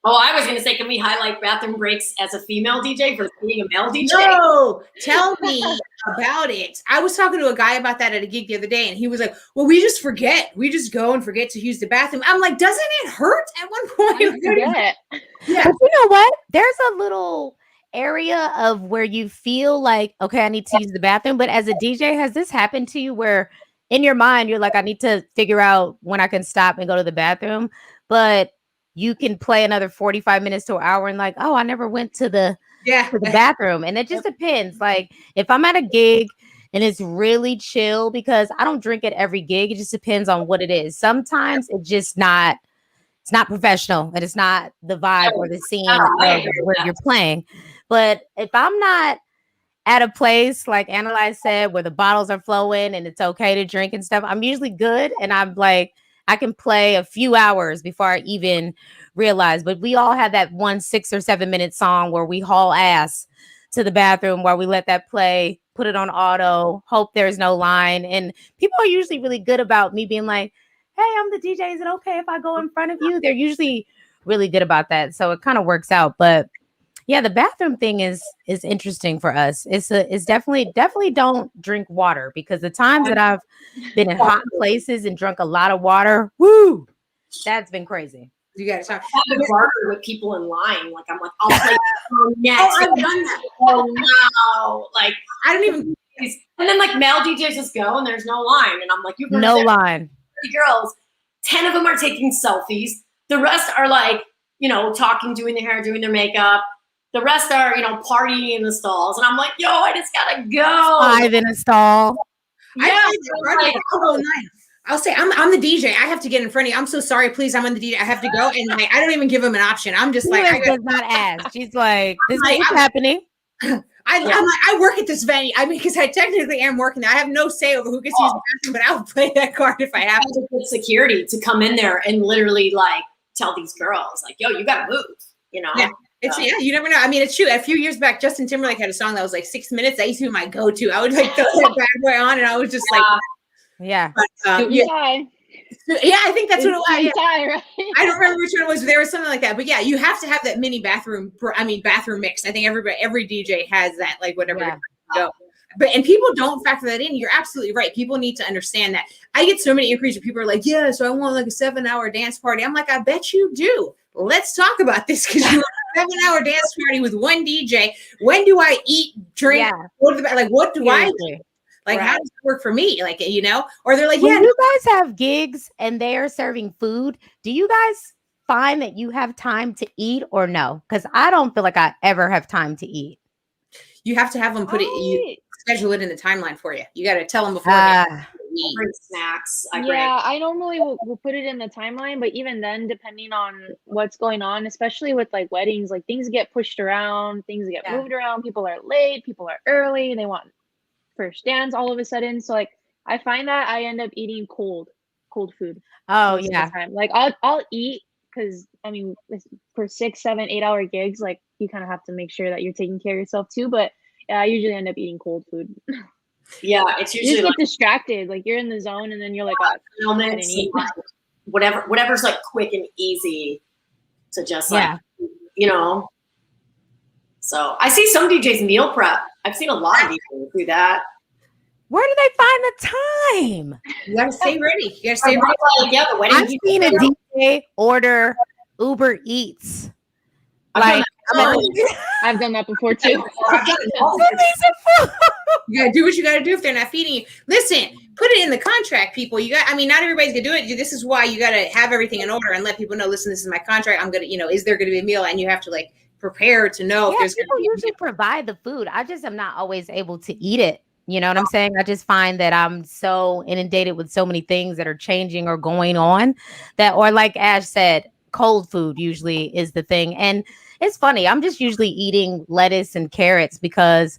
Oh, I was going to say, can we highlight bathroom breaks as a female DJ versus being a male DJ? No, tell me about it. I was talking to a guy about that at a gig the other day, and he was like, well, we just forget. We just go and forget to use the bathroom. I'm like, doesn't it hurt at one point? Yeah. But you know what? There's a little area of where you feel like, okay, I need to use the bathroom. But as a DJ, has this happened to you where in your mind, you're like, I need to figure out when I can stop and go to the bathroom, but you can play another 45 minutes to an hour and like, oh, I never went to the bathroom. And it just depends. Like if I'm at a gig and it's really chill, because I don't drink at every gig. It just depends on what it is. Sometimes it's just not, it's not professional and it's not the vibe or the scene of where you're playing. But if I'm not at a place like Annalyze said, where the bottles are flowing and it's okay to drink and stuff, I'm usually good. And I'm like, I can play a few hours before I even realize. But we all have that 1 6 or 7 minute song where we haul ass to the bathroom while we let that play, put it on auto, hope there's no line. And people are usually really good about me being like, hey, I'm the DJ. Is it okay if I go in front of you? They're usually really good about that. So it kind of works out. But yeah, the bathroom thing is interesting for us. It's definitely don't drink water, because the times that I've been in hot places and drunk a lot of water, woo, that's been crazy. You got to talk. I have to barter with people in line. Like I'm like, I'll play next. Oh, I've done that. Oh no! Like I don't even. And then like male DJs just go and there's no line, and I'm like, you've no line. 30 girls, 10 of them are taking selfies. The rest are like, talking, doing their hair, doing their makeup. The rest are, partying in the stalls. And I'm like, yo, I just gotta go. 5 in a stall. Yeah, I'll go 9. I'll say, I'm the DJ. I have to get in front of you. I'm so sorry. Please, I'm on the DJ. I have to go. And like, I don't even give them an option. I'm just like, does not ask. She's like, this is what's happening. I'm like, I work at this venue. I mean, because I technically am working there. I have no say over who gets to use the bathroom, but I'll play that card if I have to. Get security to come in there and literally like tell these girls, like, yo, you gotta move, Yeah. You never know. I mean, it's true. A few years back, Justin Timberlake had a song that was like 6 minutes. That used to be my go-to. I would like throw that bad boy on, and I was just like, yeah. But, I think that's what it was. Right? I don't remember which one it was, but there was something like that. But yeah, you have to have that mini bathroom mix. I think every DJ has that, like whatever. Go. And people don't factor that in. You're absolutely right. People need to understand that. I get so many inquiries where people are like, yeah, so I want like a 7-hour dance party. I'm like, I bet you do. Let's talk about this, because you want a 7-hour dance party with one DJ. When do I eat, drink, go to the bathroom? Like, what do I do? Like, how does it work for me? Like, or they're like, when you guys have gigs and they are serving food, do you guys find that you have time to eat or no? Because I don't feel like I ever have time to eat. You have to have them you schedule it in the timeline for you. You got to tell them before bring snacks. I normally will put it in the timeline, but even then, depending on what's going on, especially with like weddings, like things get pushed around, things get moved around. People are late, people are early, they want first dance all of a sudden. So like I find that I end up eating cold food. Oh yeah. Like I'll eat, because I mean for 6, 7, 8 hour gigs, like you kind of have to make sure that you're taking care of yourself too. But I usually end up eating cold food. Yeah, it's usually you just get distracted. Like you're in the zone, and then you're like, whatever's like quick and easy to just like, So I see some DJs meal prep. I've seen a lot of DJs do that. Where do they find the time? You gotta stay ready. You gotta stay ready. Yeah, the wedding. I've seen a DJ order Uber Eats. Like, I've done that before too. You gotta do what you gotta do if they're not feeding you. Listen, put it in the contract, people. You got. I mean, not everybody's gonna do it. This is why you gotta have everything in order and let people know. Listen, this is my contract. I'm gonna, is there gonna be a meal? And you have to like prepare to know if there's. People usually provide the food. I just am not always able to eat it. You know what I'm saying? I just find that I'm so inundated with so many things that are changing or going on that, or like Ash said, cold food usually is the thing. And it's funny. I'm just usually eating lettuce and carrots because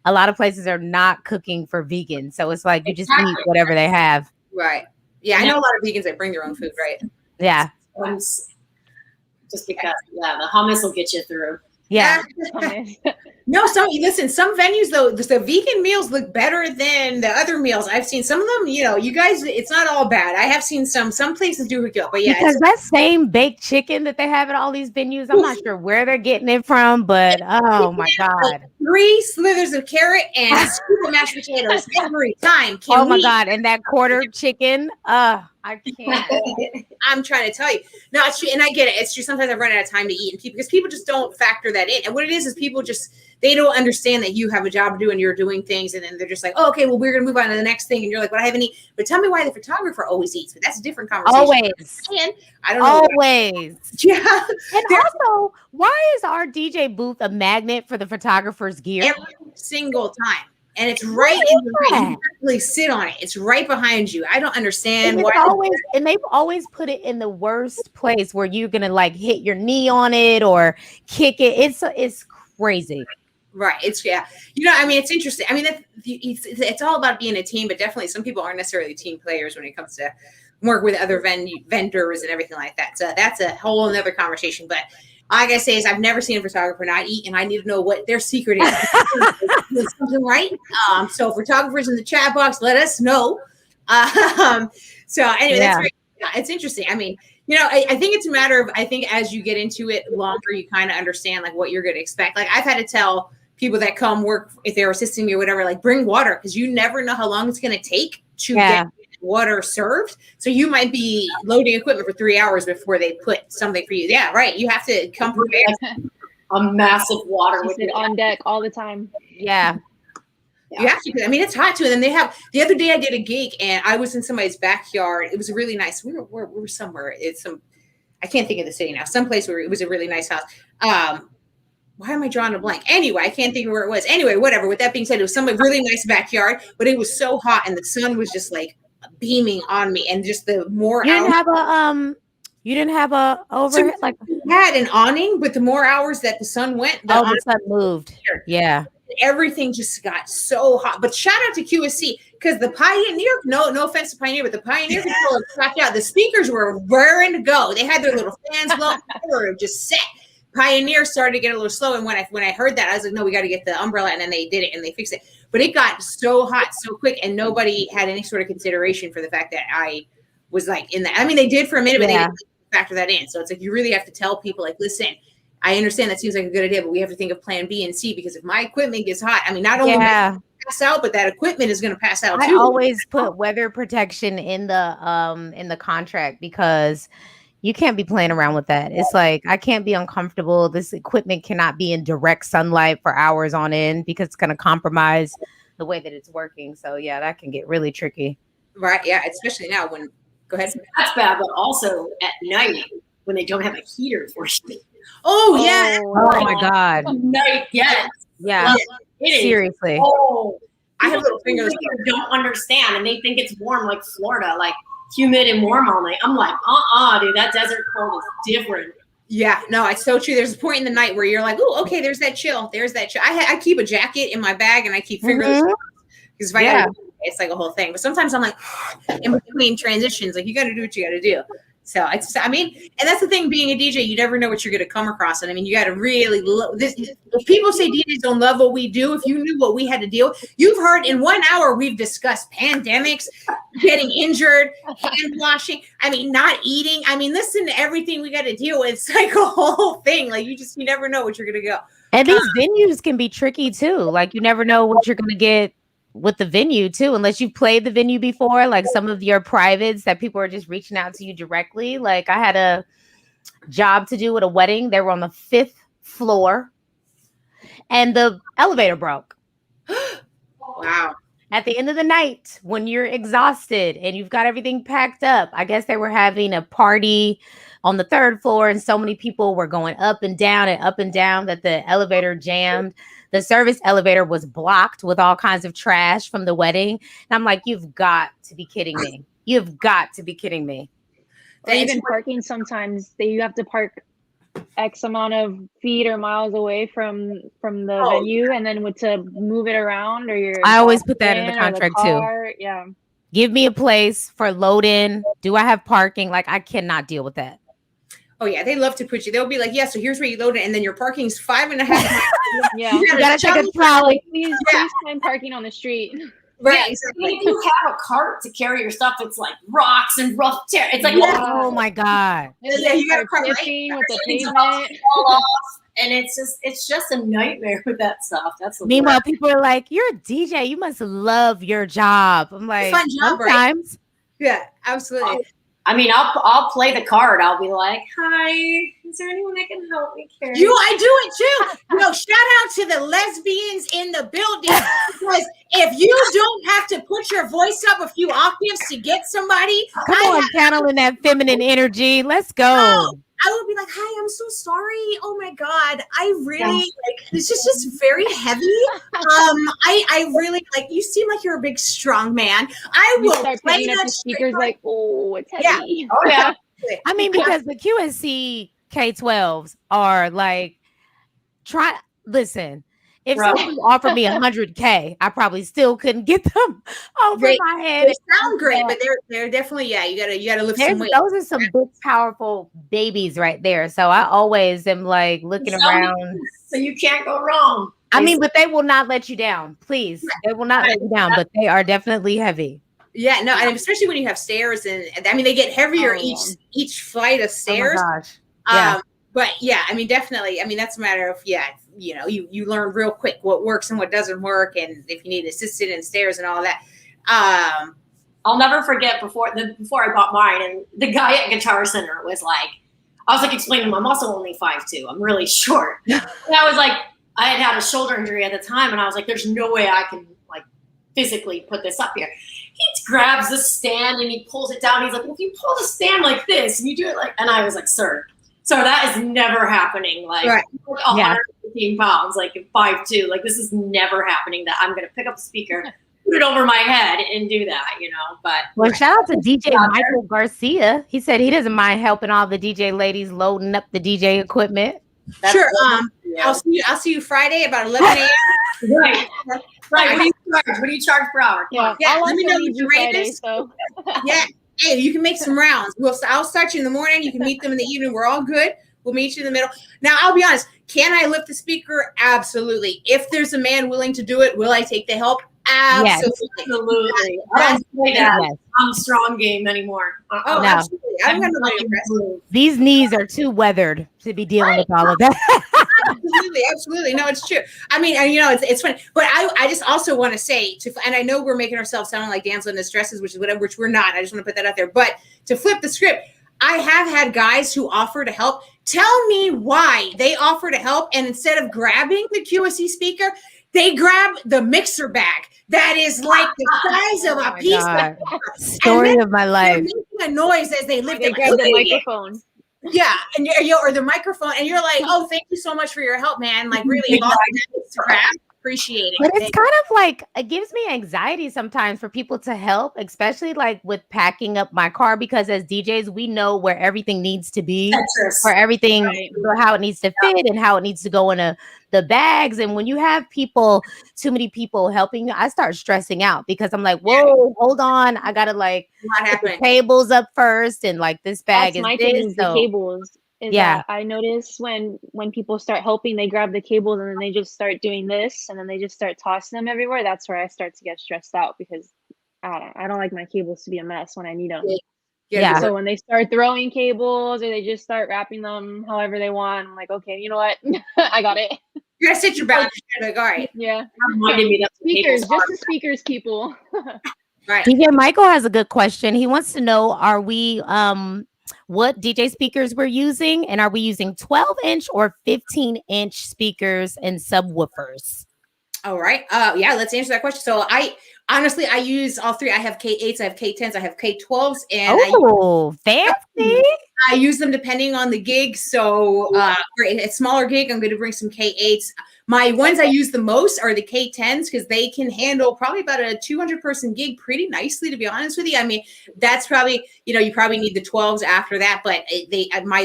a lot of places are not cooking for vegans. So it's like you just eat whatever they have. Right. Yeah. I know a lot of vegans that bring their own food, right? Yeah. Just because, the hummus will get you through. Yeah. No, some venues though, the vegan meals look better than the other meals. I've seen some of them, you guys, it's not all bad. I have seen some places do it good, but yeah. Because that same baked chicken that they have at all these venues, I'm not sure where they're getting it from, but oh my God. 3 slithers of carrot and a scoop of mashed potatoes every time. My God. And that quarter chicken, I can't. I'm trying to tell you. No, it's true. And I get it. It's true. Sometimes I run out of time to eat because people just don't factor that in. And what it is people they don't understand that you have a job to do and you're doing things. And then they're just like, oh, okay, well, we're going to move on to the next thing. And you're like, well, I haven't eaten. But tell me why the photographer always eats. But that's a different conversation. Always. And I don't know. Always. Yeah. And also, why is our DJ booth a magnet for the photographer's gear? Every single time. And it's right in the right. You actually sit on it. It's right behind you. I don't understand why. And they've always put it in the worst place where you're gonna like hit your knee on it or kick it. It's crazy. Right. It's it's interesting. I mean, it's all about being a team, but definitely some people aren't necessarily team players when it comes to work with other vendors and everything like that. So that's a whole another conversation. But all I gotta say is I've never seen a photographer not eat, and I need to know what their secret is. Is something right? So photographers in the chat box, let us know. So anyway, that's great. Yeah, it's interesting. I mean, I think it's a matter of, I think as you get into it longer, you kind of understand like what you're going to expect. Like I've had to tell people that come work, if they're assisting me or whatever, like bring water, because you never know how long it's going to take to get water served. So you might be loading equipment for 3 hours before they put something for you. Yeah, right. You have to come prepared. A massive water with it on deck all the time. Yeah. You have to. I mean, it's hot too. And then they have, the other day I did a gig and I was in somebody's backyard. It was really nice. We were somewhere. I can't think of the city now. Someplace where it was a really nice house. Why am I drawing a blank? Anyway, I can't think of where it was. Anyway, whatever. With that being said, it was some really nice backyard, but it was so hot and the sun was just like beaming on me. And just the more you didn't have a overhead, like we had an awning, but the more hours that the sun went, the sun moved. Yeah. Everything just got so hot. But shout out to QSC, because the Pioneer, no offense to Pioneer, but the Pioneer controller cracked out. The speakers were raring to go. They had their little fans blowing, they were just set. Pioneer started to get a little slow, and when I heard that, I was like, no, we got to get the umbrella, and then they did it and they fixed it. But it got so hot so quick, and nobody had any sort of consideration for the fact that I was like in that. I mean, they did for a minute, but they didn't factor that in. So it's like you really have to tell people, like, listen, I understand that seems like a good idea, but we have to think of plan B and C, because if my equipment gets hot, I mean, not only pass out, but that equipment is going to pass out too. I always put weather protection in the contract, because you can't be playing around with that. It's like, I can't be uncomfortable. This equipment cannot be in direct sunlight for hours on end, because it's going to compromise the way that it's working. So yeah, that can get really tricky. Right. Yeah. Especially now when, go ahead. That's bad. But also at night when they don't have a heater for you. Oh yeah. Oh my God. Night. Yes. Yeah. Seriously. I have little fingers that don't understand, and they think it's warm like Florida, like humid and warm all night. I'm like, dude, that desert cold is different. Yeah, no, it's so true. There's a point in the night where you're like, oh, okay, there's that chill. There's that chill. I keep a jacket in my bag, and I keep fingerless, because if I gotta, it's like a whole thing. But sometimes I'm like, in between transitions, like you got to do what you got to do. So it's, I mean, and that's the thing, being a DJ, you never know what you're going to come across. And I mean, you got to really this. If people say DJs don't love what we do, if you knew what we had to deal with, you've heard in 1 hour, we've discussed pandemics, getting injured, hand washing. I mean, not eating. I mean, listen to everything we got to deal with. It's like a whole thing. Like you never know what you're going to go. And these venues can be tricky too. Like you never know what you're going to get with the venue too, unless you've played the venue before, like some of your privates that people are just reaching out to you directly. Like I had a job to do with a wedding. They were on the 5th floor and the elevator broke. Wow. At the end of the night, when you're exhausted and you've got everything packed up, I guess they were having a party on the 3rd floor and so many people were going up and down that the elevator jammed. The service elevator was blocked with all kinds of trash from the wedding. And I'm like, you've got to be kidding me. You've got to be kidding me. Or even parking, sometimes you have to park X amount of feet or miles away from the venue, and then to move it around, or I always put that in the contract too. Yeah. Give me a place for load in. Do I have parking? Like I cannot deal with that. Oh yeah, they love to put you. They'll be like, yeah, so here's where you load it, and then your parking's 5.5 miles. Yeah, you gotta take a trolley. Please find parking on the street. Right. Yeah, exactly. If you have a cart to carry your stuff, it's like rocks and rough tear. It's like, oh my God. Yeah, you got a cart with the pavement. And it's just a nightmare with that stuff. That's meanwhile, people are like, "You're a DJ. You must love your job." I'm like, fun job, sometimes. Right? Yeah, absolutely. I mean, I'll play the card. I'll be like, "Hi, is there anyone that can help me carry?" I do it too. Shout out to the lesbians in the building, because if you don't have to put your voice up a few octaves to get somebody, come on, channeling that feminine energy. Let's go. I would be like, "Hi, I'm so sorry. Oh my God, I really this is just very heavy. I really you seem like you're a big strong man. I will start play the speakers like, oh, it's heavy. Yeah. Oh yeah. I mean, because the QSC K-12s are like, listen. If somebody offered me $100K, I probably still couldn't get them over my head. They sound great, but they're definitely you gotta lift some weight. Those are some big, powerful babies right there. So I always am like looking around. So you can't go wrong. I mean, but they will not let you down. Please, they will not let you down. But they are definitely heavy. Yeah, no, and especially when you have stairs, and I mean they get heavier each flight of stairs. Oh my gosh. Yeah. But yeah, I mean, definitely. I mean, that's a matter of you learn real quick what works and what doesn't work, and if you need assisted in stairs and all that. I'll never forget before I bought mine, and the guy at Guitar Center was like, I was like explaining to him, I'm also only 5'2". I'm really short. And I was like, I had a shoulder injury at the time, and I was like, there's no way I can like physically put this up here. He grabs the stand and he pulls it down. He's like, well, if you pull the stand like this and you do it like, and I was like, sir, that is never happening. Like 115 pounds, like 5'2". Like this is never happening that I'm going to pick up the speaker, put it over my head and do that, but. Well, shout out to DJ Michael Garcia. He said he doesn't mind helping all the DJ ladies loading up the DJ equipment. Sure. I'll see you Friday about 11 a.m. Right. What do you charge per hour? Yeah. Let me know what your rate is. Yeah. Hey, you can make some rounds. I'll start you in the morning. You can meet them in the evening. We're all good. We'll meet you in the middle. Now, I'll be honest. Can I lift the speaker? Absolutely. If there's a man willing to do it, will I take the help? Absolutely. Yes. Absolutely. I don't say that I'm strong game anymore. Oh, no. Absolutely. I don't have nobody impressed. These knees are too weathered to be dealing with all of that. Absolutely. No, it's true. I mean, it's funny, but I just also want to say and I know we're making ourselves sound like damsel in distresses, which we're not. I just want to put that out there. But to flip the script, I have had guys who offer to help. Tell me why they offer to help, and instead of grabbing the QSC speaker, they grab the mixer bag that is like the size of a piece of paper. Story of my life. They're making a noise as they lift it. Grab the microphone. Yeah, and or the microphone, and you're like, "Oh, thank you so much for your help, man! Like, really, appreciate it." But it's kind of like it gives me anxiety sometimes for people to help, especially like with packing up my car, because as DJs, we know where everything needs to be, where everything, how it needs to fit, and how it needs to go in the bags. And when you have too many people helping you, I start stressing out because I'm like, whoa, hold on. I got to put the cables up first. And like this bag is this. The cables. I notice when people start helping, they grab the cables and then they just start doing this and then they just start tossing them everywhere. That's where I start to get stressed out because I don't like my cables to be a mess when I need them. Yeah. So when they start throwing cables or they just start wrapping them however they want, I'm like, okay, you know what? I got it. You gotta set your boundaries. Like, all right, Yeah. Reminded me that Speakers, just the speakers, people. right. DJ Michael has a good question. He wants to know, are we what DJ speakers we're using, and are we using 12-inch or 15-inch speakers and subwoofers? All right. Yeah, let's answer that question. So I honestly use all three. I have K8s, I have K10s, I have K12s, and Fancy. I use them depending on the gig. So for a smaller gig, I'm going to bring some K8s. My ones I use the most are the K10s because they can handle probably about a 200 person gig pretty nicely, to be honest with you. I mean, that's probably, you probably need the 12s after that, but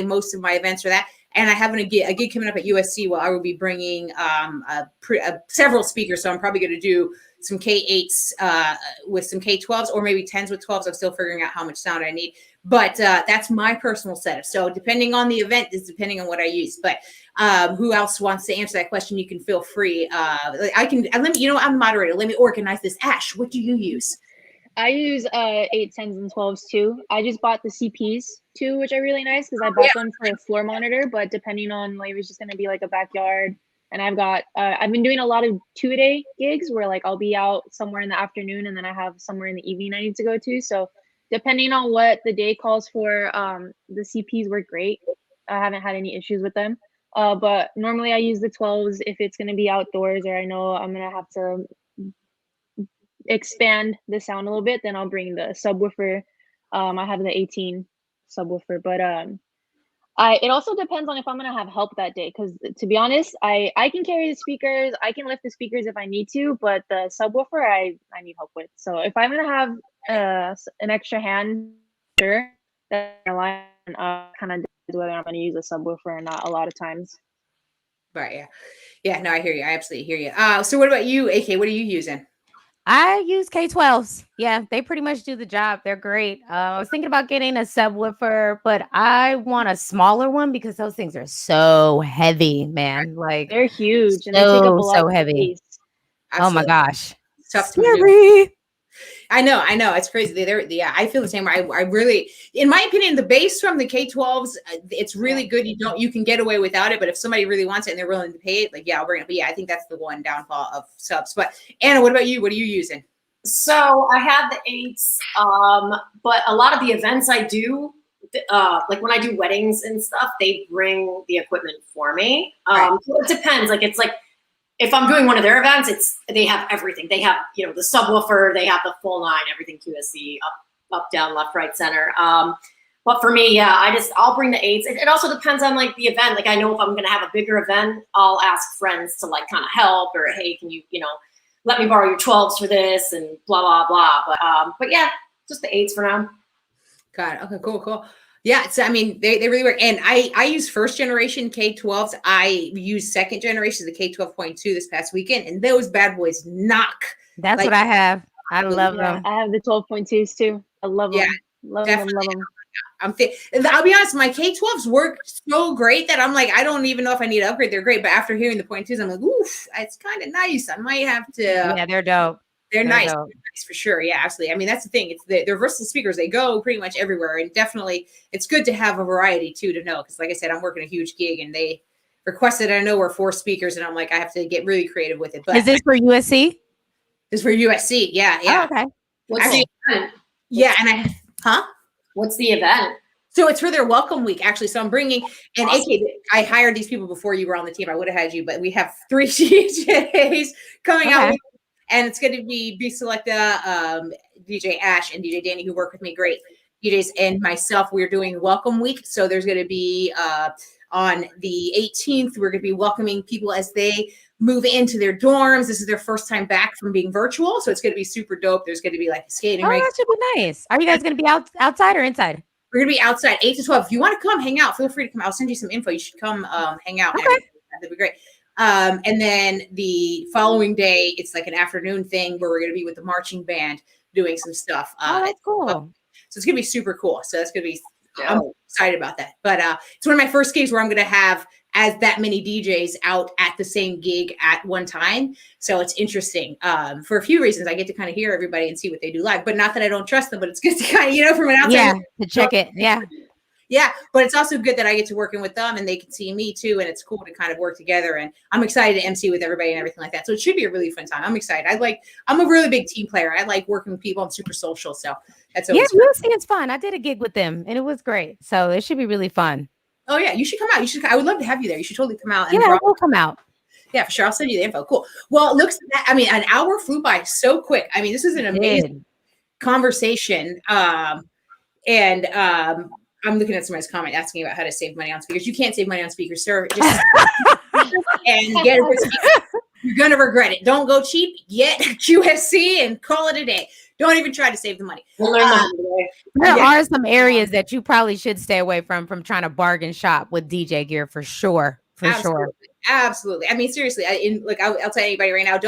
most of my events are that. And I have a gig coming up at USC where I will be bringing several speakers. So I'm probably going to do some K8s with some K12s or maybe 10s with 12s. I'm still figuring out how much sound I need. But that's my personal setup. So depending on the event is depending on what I use. But who else wants to answer that question? You can feel free. I'm a moderator. Let me organize this. Ash, what do you use? I use 8, 10s, and 12s too. I just bought the CPs too, which are really nice because I bought them for a floor monitor. But depending on like, it was just gonna be like a backyard. And I've been doing a lot of 2-a-day gigs where like I'll be out somewhere in the afternoon and then I have somewhere in the evening I need to go to. So depending on what the day calls for, the CPs work great. I haven't had any issues with them. But normally I use the 12s if it's going to be outdoors or I know I'm going to have to expand the sound a little bit, then I'll bring the subwoofer. I have the 18 subwoofer, but it also depends on if I'm going to have help that day. Because to be honest, I can carry the speakers. I can lift the speakers if I need to, but the subwoofer I need help with. So if I'm going to have an extra hand, sure, that line kind of decides whether I'm going to use a subwoofer or not a lot of times. Right. Yeah. No, I hear you. I absolutely hear you. So what about you, AK? What are you using? I use K12s. Yeah, they pretty much do the job. They're great. I was thinking about getting a subwoofer, but I want a smaller one because those things are so heavy, man. Like they're huge and they take up a lot of heavy. space. Oh my gosh. It's tough to maneuver. I know. It's crazy. Yeah, I feel the same way. I really, in my opinion, the bass from the K12s, it's really good. You can get away without it, but if somebody really wants it and they're willing to pay it, like, yeah, I'll bring it. But yeah, I think that's the one downfall of subs. But Anna, what about you? What are you using? So I have the 8s, but a lot of the events I do, like when I do weddings and stuff, they bring the equipment for me. So it depends. Like it's like, if I'm doing one of their events, they have everything. They have, the subwoofer, they have the full 9, everything QSC, up, down, left, right, center. But for me, yeah, I'll bring the 8s. It also depends on like the event. Like I know if I'm going to have a bigger event, I'll ask friends to like kind of help or, hey, can you, let me borrow your 12s for this and blah, blah, blah. But yeah, just the 8s for now. Got it. Okay, cool. Yeah, so I mean, they really work. And I use first generation K12s. I use second generation, the K12.2 this past weekend, and those bad boys knock. That's what I have. I love them. I have the 12.2s too. I love them. Love them. I'll be honest, my K12s work so great that I'm like, I don't even know if I need to upgrade. They're great, but after hearing the .2s, I'm like, oof, it's kind of nice. I might have to. Yeah, they're dope. They're nice. They're nice for sure. Yeah, absolutely. I mean, that's the thing. They're versatile speakers. They go pretty much everywhere, and definitely it's good to have a variety too to know. Because like I said, I'm working a huge gig, and they requested I know we're 4 speakers, and I'm like, I have to get really creative with it. But is this for USC? This is for USC. Yeah. Oh, okay. What's the event? Yeah, and What's the event? So it's for their welcome week, actually. So I'm bringing, and AK, I hired these people before you were on the team. I would have had you, but we have 3 DJs coming out. And it's going to be Selecta, DJ Ash, and DJ Danny, who work with me, great DJs, and myself. We're doing welcome week. So there's going to be on the 18th, we're going to be welcoming people as they move into their dorms. This is their first time back from being virtual. So it's going to be super dope. There's going to be like a skating rink. That should be nice. Are you guys going to be outside or inside? We're going to be outside 8 to 12. If you want to come hang out, feel free to come. I'll send you some info. You should come hang out. Okay. That'd be great. And then the following day, it's like an afternoon thing where we're going to be with the marching band doing some stuff. That's cool. So it's going to be super cool. So that's going to be, I'm excited about that. But it's one of my first gigs where I'm going to have as that many DJs out at the same gig at one time. So it's interesting for a few reasons. I get to kind of hear everybody and see what they do live, but not that I don't trust them, but it's good to kind of, from an outside. Yeah, to check it. Yeah. Yeah, but it's also good that I get to work in with them and they can see me too. And it's cool to kind of work together. And I'm excited to MC with everybody and everything like that. So it should be a really fun time. I'm excited. I'm a really big team player. I like working with people. I'm super social. So that's always fun. USC is fun. I did a gig with them and it was great. So it should be really fun. Oh yeah, you should come out. I would love to have you there. You should totally come out. And we'll come out. Yeah, for sure. I'll send you the info. Cool. Well, it looks, an hour flew by so quick. I mean, this is an amazing conversation. I'm looking at somebody's comment asking about how to save money on speakers. You can't save money on speakers, sir. Just and get a speaker. You're gonna regret it. Don't go cheap. Get QSC and call it a day. Don't even try to save the money. There are some areas that you probably should stay away from trying to bargain shop with DJ gear for sure. Absolutely. I mean, seriously. I'll tell anybody right now.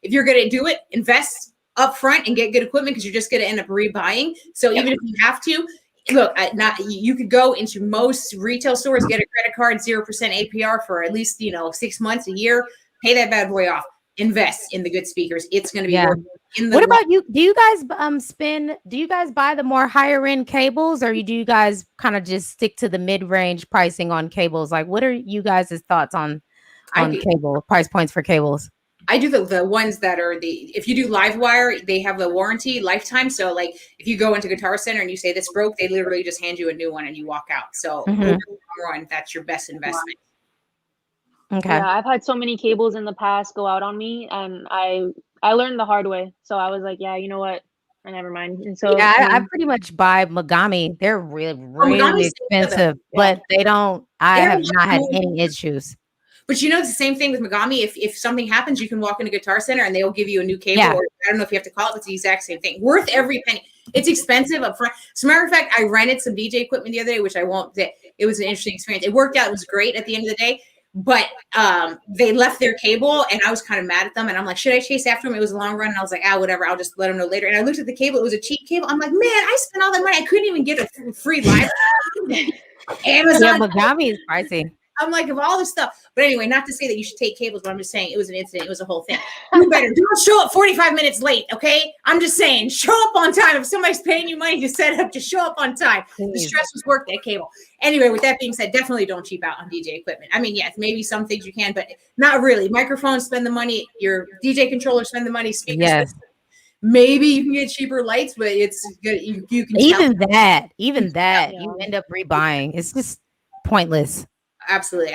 If you're gonna do it, invest up front and get good equipment because you're just gonna end up rebuying. So even if you have to. Look, you could go into most retail stores, get a credit card, 0% APR for at least 6 months, a year. Pay that bad boy off. Invest in the good speakers. It's going to be worth it. What about you? Do you guys do you guys buy the more higher end cables, or do you guys kind of just stick to the mid range pricing on cables? Like, what are you guys' thoughts on cable price points for cables? I do the ones that are if you do Livewire, they have the warranty lifetime. So like if you go into Guitar Center and you say this broke, they literally just hand you a new one and you walk out. So that's your best investment. Okay. Yeah, I've had so many cables in the past go out on me, and I learned the hard way. So I was like, yeah, you know what? Never mind. And so I pretty much buy Megami. They're really expensive, but they don't. I have not had any issues. But it's the same thing with Megami. If something happens, you can walk into Guitar Center and they'll give you a new cable. Or I don't know if you have to call it, but it's the exact same thing. Worth every penny. It's expensive up front. As a matter of fact, I rented some DJ equipment the other day, which I won't say. It was an interesting experience. It worked out. It was great at the end of the day. But they left their cable and I was kind of mad at them. And I'm like, should I chase after them? It was a long run. And I was like, whatever. I'll just let them know later. And I looked at the cable. It was a cheap cable. I'm like, man, I spent all that money. I couldn't even get a free live. Amazon. Megami is pricey. I'm like, of all this stuff. But anyway, not to say that you should take cables, but I'm just saying it was an incident. It was a whole thing. Do better. Don't show up 45 minutes late, okay? I'm just saying, show up on time. If somebody's paying you money to set up, just show up on time. The stress was worth that cable. Anyway, with that being said, definitely don't cheap out on DJ equipment. I mean, yes, maybe some things you can, but not really. Microphones, spend the money. Your DJ controller, spend the money. Speakers, yes. Maybe you can get cheaper lights, but it's good. You can even that, you end up rebuying. It's just pointless. Absolutely.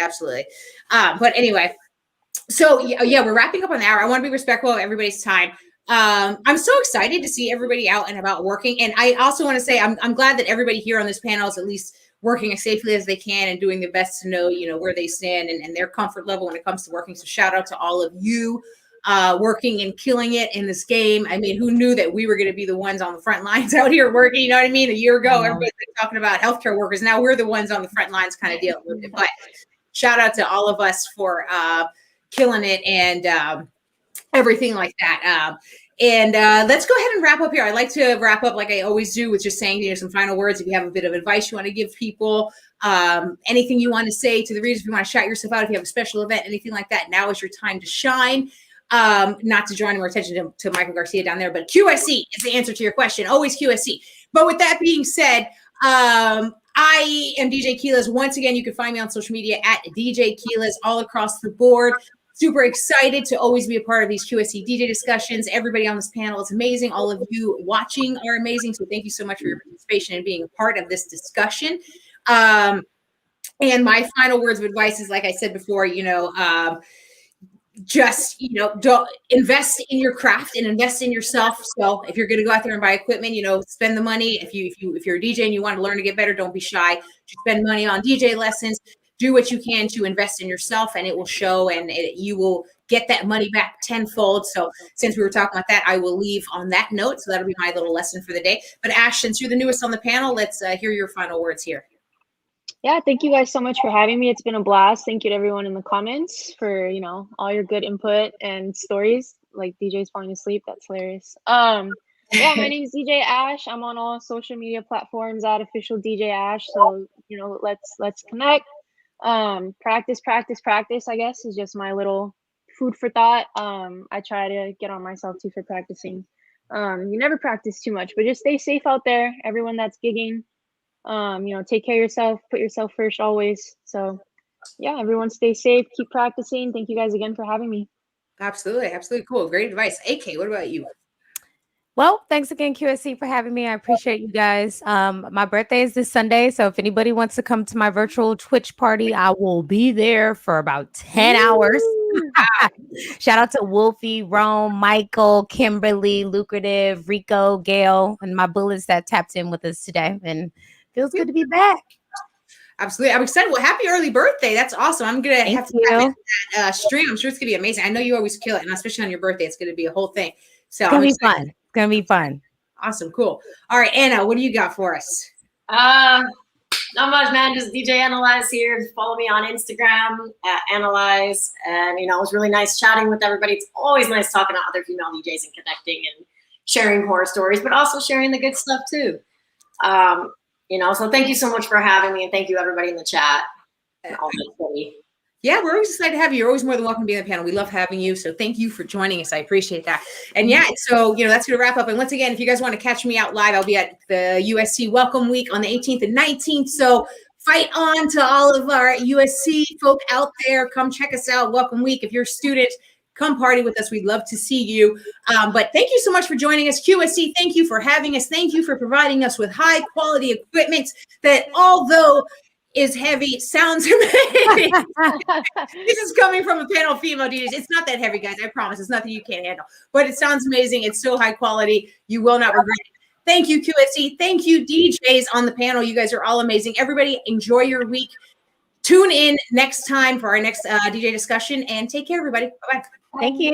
But anyway, so we're wrapping up on the hour. I want to be respectful of everybody's time. I'm so excited to see everybody out and about working. And I also want to say, I'm glad that everybody here on this panel is at least working as safely as they can and doing their best to know, where they stand and their comfort level when it comes to working. So shout out to all of you working and killing it in this game. I mean, who knew that we were going to be the ones on the front lines out here working? You know what I mean? A year ago, everybody's talking about healthcare workers. Now we're the ones on the front lines kind of dealing with it. But shout out to all of us for killing it and everything like that. Let's go ahead and wrap up here. I like to wrap up like I always do with just saying, some final words. If you have a bit of advice you want to give people, anything you want to say to the readers, if you want to shout yourself out, if you have a special event, anything like that, now is your time to shine. Not to draw any more attention to Michael Garcia down there, but QSC is the answer to your question. Always QSC. But with that being said, I am DJ Keelez. Once again, you can find me on social media at DJ Keelez all across the board. Super excited to always be a part of these QSC DJ discussions. Everybody on this panel is amazing. All of you watching are amazing. So thank you so much for your participation and being a part of this discussion. And my final words of advice is, like I said before, just don't invest in your craft and invest in yourself. So if you're going to go out there and buy equipment, spend the money. If you're a DJ and you want to learn to get better, don't be shy. Just spend money on DJ lessons. Do what you can to invest in yourself, and it will show, and you will get that money back tenfold. So since we were talking about that, I will leave on that note. So that'll be my little lesson for the day. But Ash, since you're the newest on the panel, let's hear your final words here. Yeah, thank you guys so much for having me. It's been a blast. Thank you to everyone in the comments for, all your good input and stories. Like DJ's falling asleep. That's hilarious. Yeah, my name is DJ Ash. I'm on all social media platforms at official DJ Ash. So, let's connect. Practice, I guess, is just my little food for thought. I try to get on myself too for practicing. You never practice too much, but just stay safe out there. Everyone that's gigging, Take care of yourself, put yourself first always. So yeah, everyone stay safe, keep practicing. Thank you guys again for having me. Absolutely. Cool. Great advice. AK, what about you? Well, thanks again, QSC, for having me. I appreciate you guys. My birthday is this Sunday, so if anybody wants to come to my virtual Twitch party, I will be there for about 10 hours. Shout out to Wolfie, Rome, Michael, Kimberly, Lucrative, Rico, Gail, and my bullets that tapped in with us today. And feels good to be back. Absolutely. I'm excited. Well, happy early birthday. That's awesome. I'm going to have to tap into that stream. I'm sure it's going to be amazing. I know you always kill it, and especially on your birthday, it's going to be a whole thing. So it's going to be fun. It's going to be fun. Awesome. Cool. All right, Anna, what do you got for us? Not much, man. Just DJ Annalyze here. Follow me on Instagram at Annalyze. And, it was really nice chatting with everybody. It's always nice talking to other female DJs and connecting and sharing horror stories, but also sharing the good stuff too. So thank you so much for having me, and thank you everybody in the chat. Yeah, we're always excited to have you. You're always more than welcome to be on the panel. We love having you. So thank you for joining us. I appreciate that. And yeah, so, that's going to wrap up. And once again, if you guys want to catch me out live, I'll be at the USC Welcome Week on the 18th and 19th. So fight on to all of our USC folk out there. Come check us out. Welcome Week. If you're a student, come party with us. We'd love to see you. But thank you so much for joining us. QSC, thank you for having us. Thank you for providing us with high quality equipment that, although is heavy, sounds amazing. This is coming from a panel of female DJs. It's not that heavy, guys. I promise. It's nothing you can't handle. But it sounds amazing. It's so high quality. You will not regret it. Thank you, QSC. Thank you, DJs on the panel. You guys are all amazing. Everybody, enjoy your week. Tune in next time for our next DJ discussion. And take care, everybody. Bye-bye. Thank you.